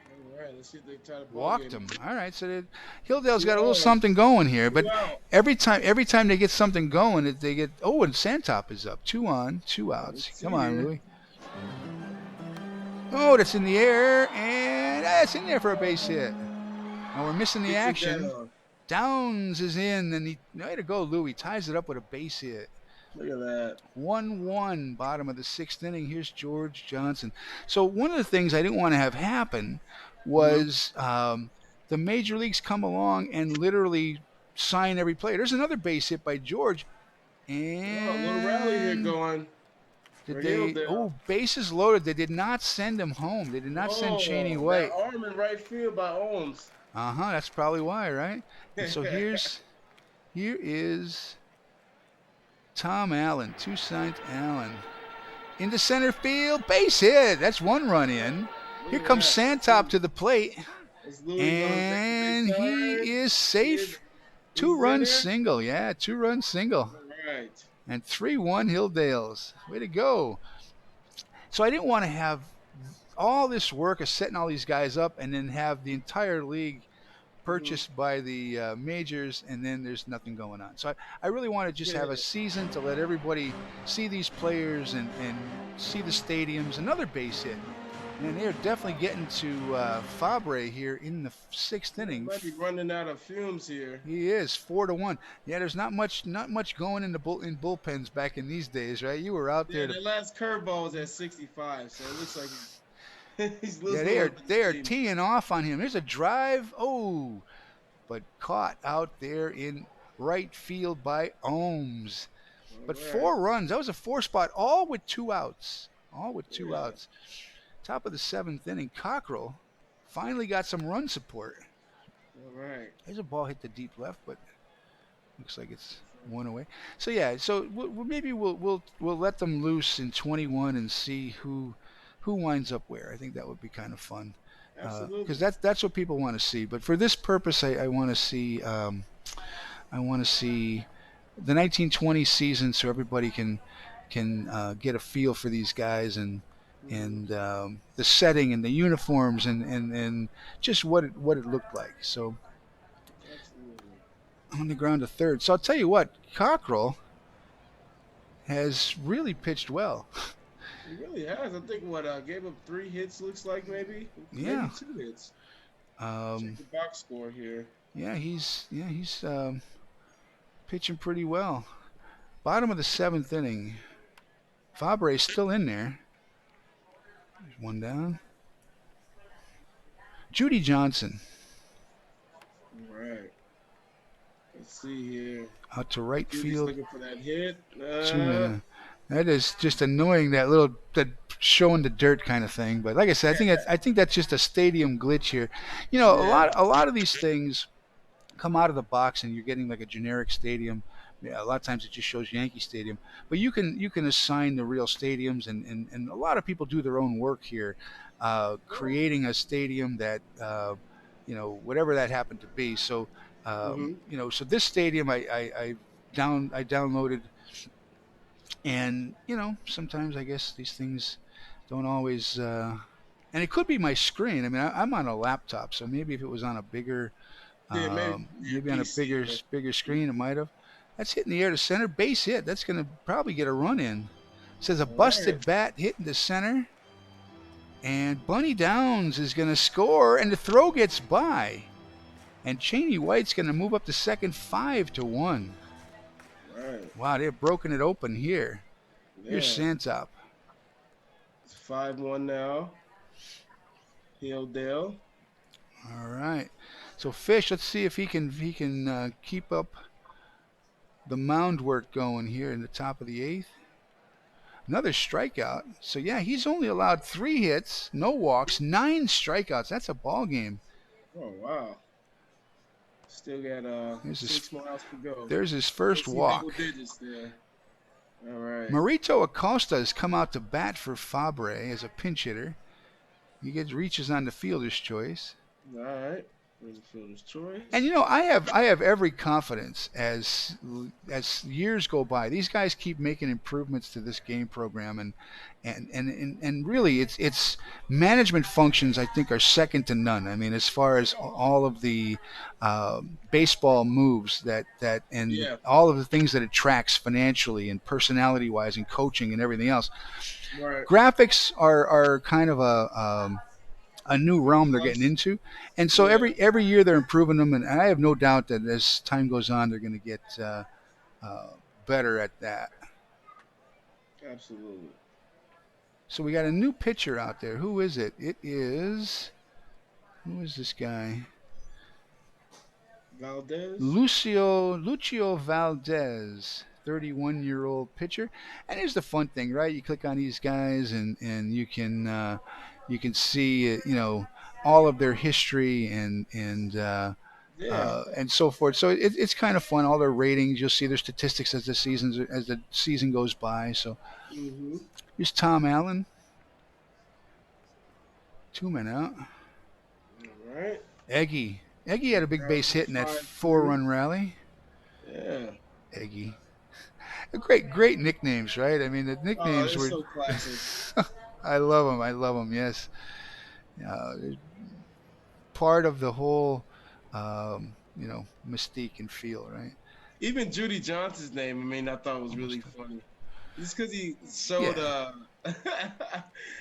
All right. Let's see if they tie the ball Walked game. him. All right, so Hilldale's Two got a little on, something going here, but two out. every time they get something going, they get and Santop is up. Two on, two Let's outs. Come see on, here. Louis. Oh, that's in the air, and that's in there for a base hit. And we're missing the Gets it action. down. Downs is in, and way to go, Louis ties it up with a base hit. Look at that. 1-1, bottom of the sixth inning. Here's George Johnson. So one of the things I didn't want to have happen Mm-hmm. was the major leagues come along and literally sign every player. There's another base hit by George, Oh, a little rally here and going did for they? Hilldale. Oh, bases loaded. They did not send him home. They did not send Cheney Oh, that White. arm in right field by Owens. That's probably why, right? And so here is Tom Allen, Toussaint Allen. Into center field, base hit. That's one run in. Look Here at comes that. Santop to the plate, Is Louis gonna make the big and he turn? is He is. safe. Two He's in run there. single. Yeah, 2 run single. All right. And 3-1 Hilldales. Way to go. So I didn't want to have all this work of setting all these guys up and then have the entire league Mm-hmm. purchased by the majors, and then there's nothing going on. So I really want to just Yeah. have a season to let everybody see these players and see the stadiums. Another base hit, and they're definitely getting to Fabre here in the sixth Yeah, inning. might be running out of fumes here. He is 4-1. Yeah, there's not much going in the in bullpens back in these days, right? You were out Yeah, there to that last curveball was at 65, so it looks like he's yeah, losing a they little are bit of they are steam. teeing off on him. There's a drive. Oh, but caught out there in right field by Ohms. All But right. 4 runs. That was a four spot, all with 2 outs. All with two Yeah. outs. Top of the seventh inning, Cockrell finally got some run support. All right. There's a ball hit the deep left, but looks like it's one away. So yeah, so maybe we'll let them loose in 21 and see who winds up where. I think that would be kind of fun because Absolutely. that's what people want to see. But for this purpose, I want to see I want to see the 1920 season so everybody can get a feel for these guys Hmm. and the setting and the uniforms and just what it looked like. So Absolutely. on the ground to third. So I'll tell you what, Cockrell has really pitched well. He really has. I think what gave up 3 hits. Looks like maybe Yeah, 2 hits. Check um, the box score here. yeah he's pitching pretty well. Bottom of the seventh inning. Fabre's still in there. There's one down. Judy Johnson All right. Let's see here. out to right Judy's field. looking for that hit. 2-0. That is just annoying. That showing the dirt kind of thing. But like I said, I think that's just a stadium glitch here. You know, Yeah. a lot of these things come out of the box and you're getting like a generic stadium. Yeah, a lot of times it just shows Yankee Stadium, but you can assign the real stadiums, and a lot of people do their own work here, Oh. creating a stadium that whatever that happened to be. So Mm-hmm. so this stadium I downloaded, and sometimes I guess these things don't always. And it could be my screen. I mean, I'm on a laptop, so maybe if it was on a bigger Yeah, maybe your maybe on a PC bigger or. bigger screen, it might have. That's hitting the air to center. Base hit. That's going to probably get a run in. It says a All right. busted bat hitting the center. And Bunny Downs is going to score, and the throw gets by. And Cheney White's going to move up to second 5-1. Right. Wow, they've broken it open here. Here's Yeah. Santop. It's 5-1 now. Hilldale. All right. So Fish, let's see if he can keep up the mound work going here in the top of the eighth. Another strikeout. So yeah, he's only allowed 3 hits, no walks, 9 strikeouts. That's a ball game. Oh wow. Still got There's his 6 miles to go. there's his Still first see double walk. digits there. All right. Marito Acosta has come out to bat for Fabre as a pinch hitter. He gets reaches on the fielder's choice. All right. There's a fielder's And choice. I have every confidence as years go by. These guys keep making improvements to this game program, and really it's management functions I think are second to none. I mean, as far as all of the baseball moves that and Yeah. all of the things that it tracks financially and personality wise and coaching and everything else. Right. Graphics are kind of a new realm they're getting Plus. into, and so Yeah. every year they're improving them, and I have no doubt that as time goes on, they're going to get uh, better at that. Absolutely. So we got a new pitcher out there. Who is it? Who is this guy? Valdez. Lucio Valdez, 31-year-old pitcher. And here's the fun thing, right? You click on these guys, and you can see all of their history Yeah. and so forth. So it's kind of fun. All their ratings, you'll see their statistics as the season goes by. So Mm-hmm. here's Tom Allen, 2 men out. All right. Eggy had a big Down base to hit in that 5-2. four-run rally. Yeah. Eggy, great nicknames, right? I mean, the Oh, nicknames they're were. so classic. I love them. I love them. Yes, part of the whole, mystique and feel, right? Even Judy Johnson's name, I mean, I thought was really Almost. funny. Just because he showed Yeah,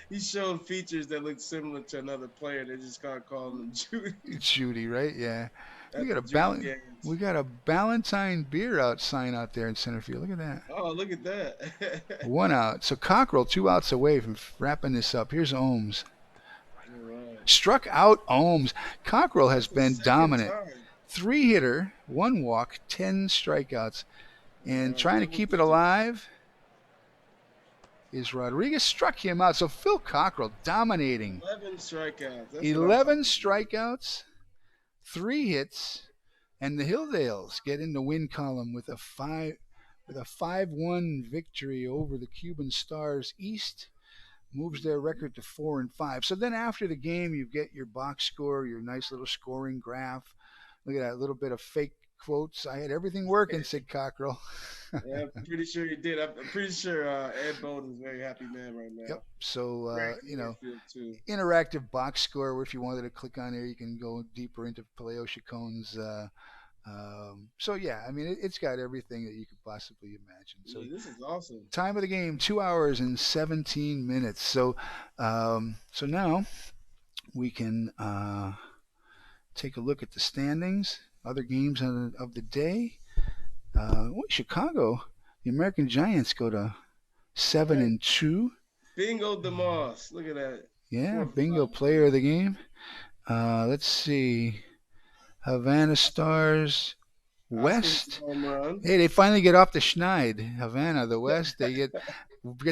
he showed features that looked similar to another player, they just kind of called him Judy it's Judy, right? Yeah. We at got the a Judy bal- we games. got a Ballantine beer out sign out there in center field. Look at that. Oh, look at that. One out. So Cockrell 2 outs away from wrapping this up. Here's Ohms. All right. Struck out Ohms. Cockrell has That's the been second dominant. time. 3 hitter, 1 walk, 10 strikeouts. All And right, trying to double keep it digits. alive is Rodriguez. Struck him out. So Phil Cockrell dominating. 11 strikeouts. That's what I'm 11 talking about. strikeouts, 3 hits, and the Hilldales get in the win column with a 5-1 victory over the Cuban Stars East. Moves their record to 4-5. So then after the game, you get your box score, your nice little scoring graph. Look at that little bit of fake quotes. I had everything working, said Cockrell. Yeah, I'm pretty sure you did. I'm pretty sure Ed Bowden is a very happy man right Yep. now. So Greg you know, Norfield too. interactive box score. Where if you wanted to click on there, you can go deeper into Paleo Chacon's. So yeah, I mean, it's got everything that you could possibly imagine. So Yeah, this is awesome. time of the game, 2 hours and 17 minutes. So now we can take a look at the standings, other games of the day. Chicago, the American Giants go to All seven right, and two. Bingo DeMoss. Look at that. Yeah, Fourth bingo, round player of the game. Let's see, Havana Stars Oscar hits West. a home run. Hey, they finally get off the schneid. Havana, the West, they get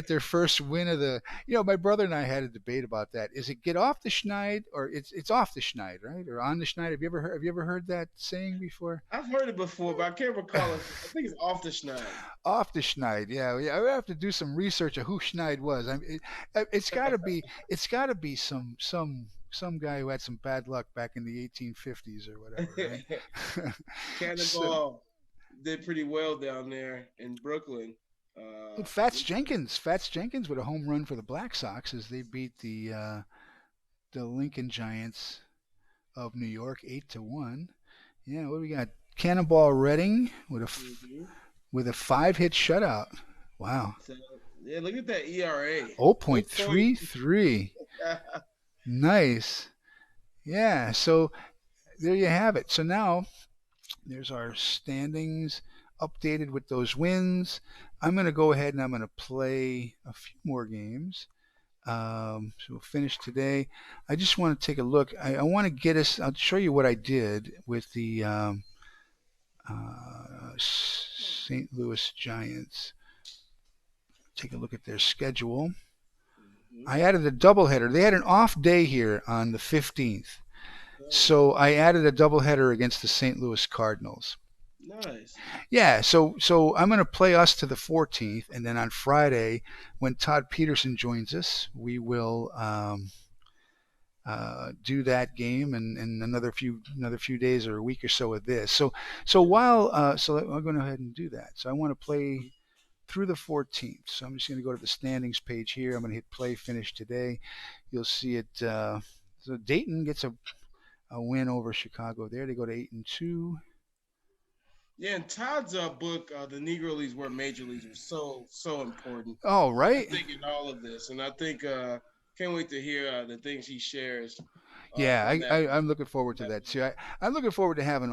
their first win of the. My brother and I had a debate about that. Is it get off the schneid or it's off the schneid, right? Or on the schneid? Have you ever heard that saying before? I've heard it before, but I can't recall if I think it's off the schneid. Off the schneid, yeah, yeah. I have to do some research of who Schneid was. It's got to be some guy who had some bad luck back in the 1850s or whatever, right? So Cannonball did pretty well down there in Brooklyn. Fats Jenkins with a home run for the Black Sox as they beat the Lincoln Giants of New York 8-1. Yeah, what do we got? Cannonball Redding Mm-hmm. with a 5-hit shutout. Wow. So yeah, look at that ERA. 0.33. Nice. Yeah, so there you have it. So now there's our standings updated with those wins. I'm going to go ahead and I'm going to play a few more games. So we'll finish today. I just want to take a look. I want to get us. I'll show you what I did with the St. Louis Giants. Take a look at their schedule. Mm-hmm. I added a doubleheader. They had an off day here on the 15th. Oh, So I added a doubleheader against the St. Louis Cardinals. nice. Yeah, so I'm going to play us to the 14th, and then on Friday, when Todd Peterson joins us, we will do that game and another few days or a week or so of this. So I'm going to go ahead and do that. So I want to play through the 14th. So I'm just going to go to the standings page here. I'm going to hit play finish today. You'll see it. So Dayton gets a win over Chicago there. They go to 8-2. Yeah, in Todd's book, the Negro Leagues were major leagues were so important. Oh, I right. think in all of this, and I think can't wait to hear the things he shares Yeah, on that. I'm looking forward to that that too. I'm looking forward to having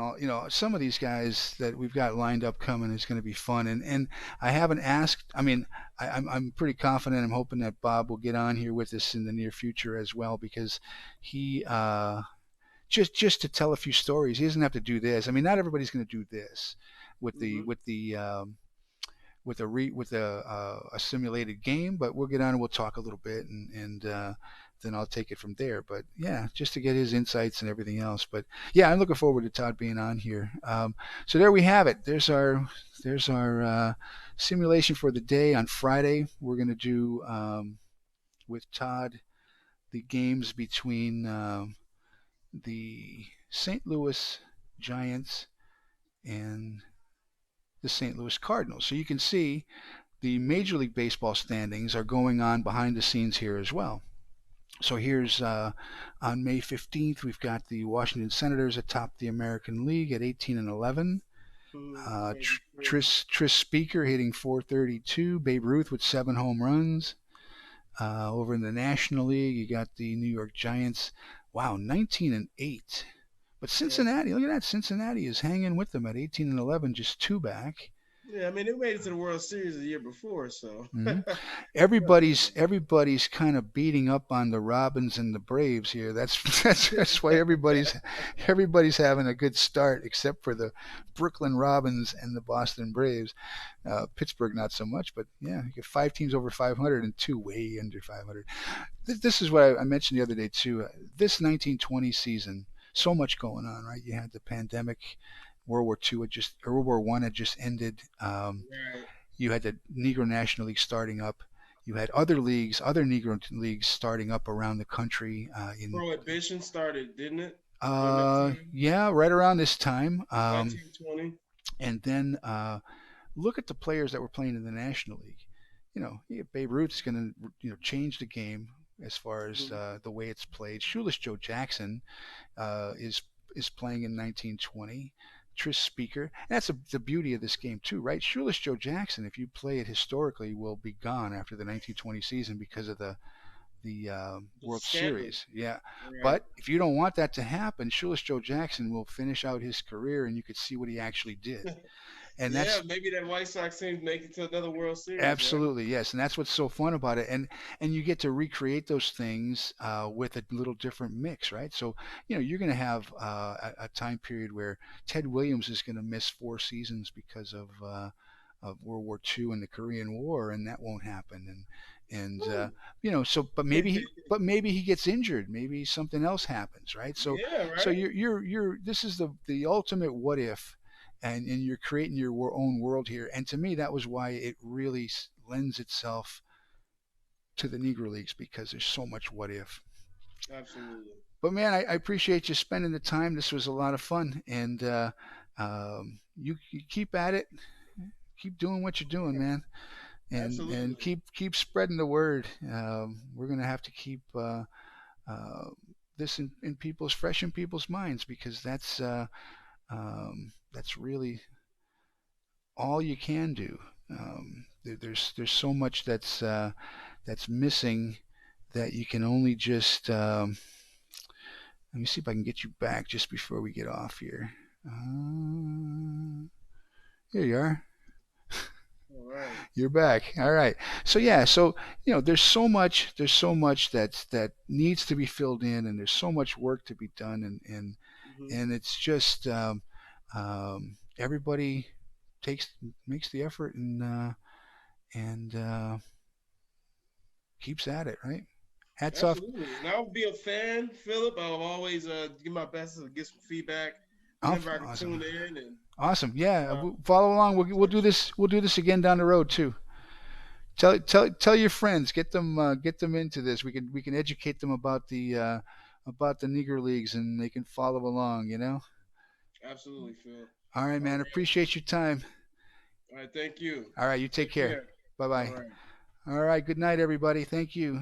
some of these guys that we've got lined up coming is going to be fun. And I haven't asked. I mean, I'm pretty confident. I'm hoping that Bob will get on here with us in the near future as well because he just to tell a few stories. He doesn't have to do this. I mean, not everybody's going to do this with the Mm-hmm. with a simulated game, but we'll get on and we'll talk a little bit and then I'll take it from there. But yeah, just to get his insights and everything else. But yeah, I'm looking forward to Todd being on here. So there we have it. There's our simulation for the day. On Friday, we're going to do with Todd the games between the St. Louis Giants and the St. Louis Cardinals. So you can see the Major League Baseball standings are going on behind the scenes here as well. So here's on May 15th, we've got the Washington Senators atop the American League at 18-11. Tris Speaker hitting 432. Babe Ruth with 7 home runs. Over in the National League, you got the New York Giants. Wow, 19-8. But Cincinnati, look at that. Cincinnati is hanging with them at 18-11, just 2 back. Yeah, I mean, they made it to the World Series the year before, so. Mm-hmm. Everybody's kind of beating up on the Robins and the Braves here. That's why everybody's having a good start, except for the Brooklyn Robins and the Boston Braves. Pittsburgh not so much, but yeah, you get 5 teams over 500 and 2 way under 500. This is what I mentioned the other day too. This 1920 season, so much going on, right? You had the pandemic. World War One had just ended. Right. You had the Negro National League starting up. You had other Negro leagues starting up around the country. Prohibition started, didn't it? during that time, Yeah, right around this time. 1920. And then look at the players that were playing in the National League. Babe Ruth's going to change the game as far as Mhm. the way it's played. Shoeless Joe Jackson is playing in 1920. Tris Speaker. And that's the beauty of this game too, right? Shoeless Joe Jackson, if you play it historically, will be gone after the 1920 season because of the The World scandal. Series. Yeah, Right. but if you don't want that to happen, Shoeless Joe Jackson will finish out his career, and you could see what he actually did. And Yeah, that's maybe that White Sox team make it to another World Series, right? absolutely yes, and that's what's so fun about it. And you get to recreate those things with a little different mix, right? So you're going to have a time period where Ted Williams is going to miss 4 seasons because of World War II and the Korean War, and that won't happen. And Woo. so but maybe he gets injured, maybe something else happens, right? Yeah, So right. you're this is the ultimate what if, and you're creating your own world here. And to me, that was why it really lends itself to the Negro Leagues because there's so much what if. Absolutely. But man, I appreciate you spending the time. This was a lot of fun, and you keep at it, keep doing what you're doing, man, and Absolutely. keep spreading the word. We're gonna have to keep this in people's fresh in people's minds because that's really all you can do. There's so much that's missing that you can only just. Let me see if I can get you back just before we get off here. Here you are. All right. You're back. All right. So yeah. So there's so much that needs to be filled in, and there's so much work to be done, Hmm. and it's just everybody takes makes the effort and keeps at it, right? Hats off. Absolutely. And I'll be a fan, Philip. I'll always give my best to get some feedback Off. whenever I can Awesome. tune in. And Awesome. Yeah. uh, Follow along. We'll do tips. this. We'll do this again down the road too. Tell your friends. Get them into this. We can educate them about the Negro Leagues, and they can follow along. Absolutely, Phil. All right, All man. right. Appreciate your time. All right. Thank you. All right. You take Take care. care. Bye All bye. right. All right. Good night, everybody. Thank you.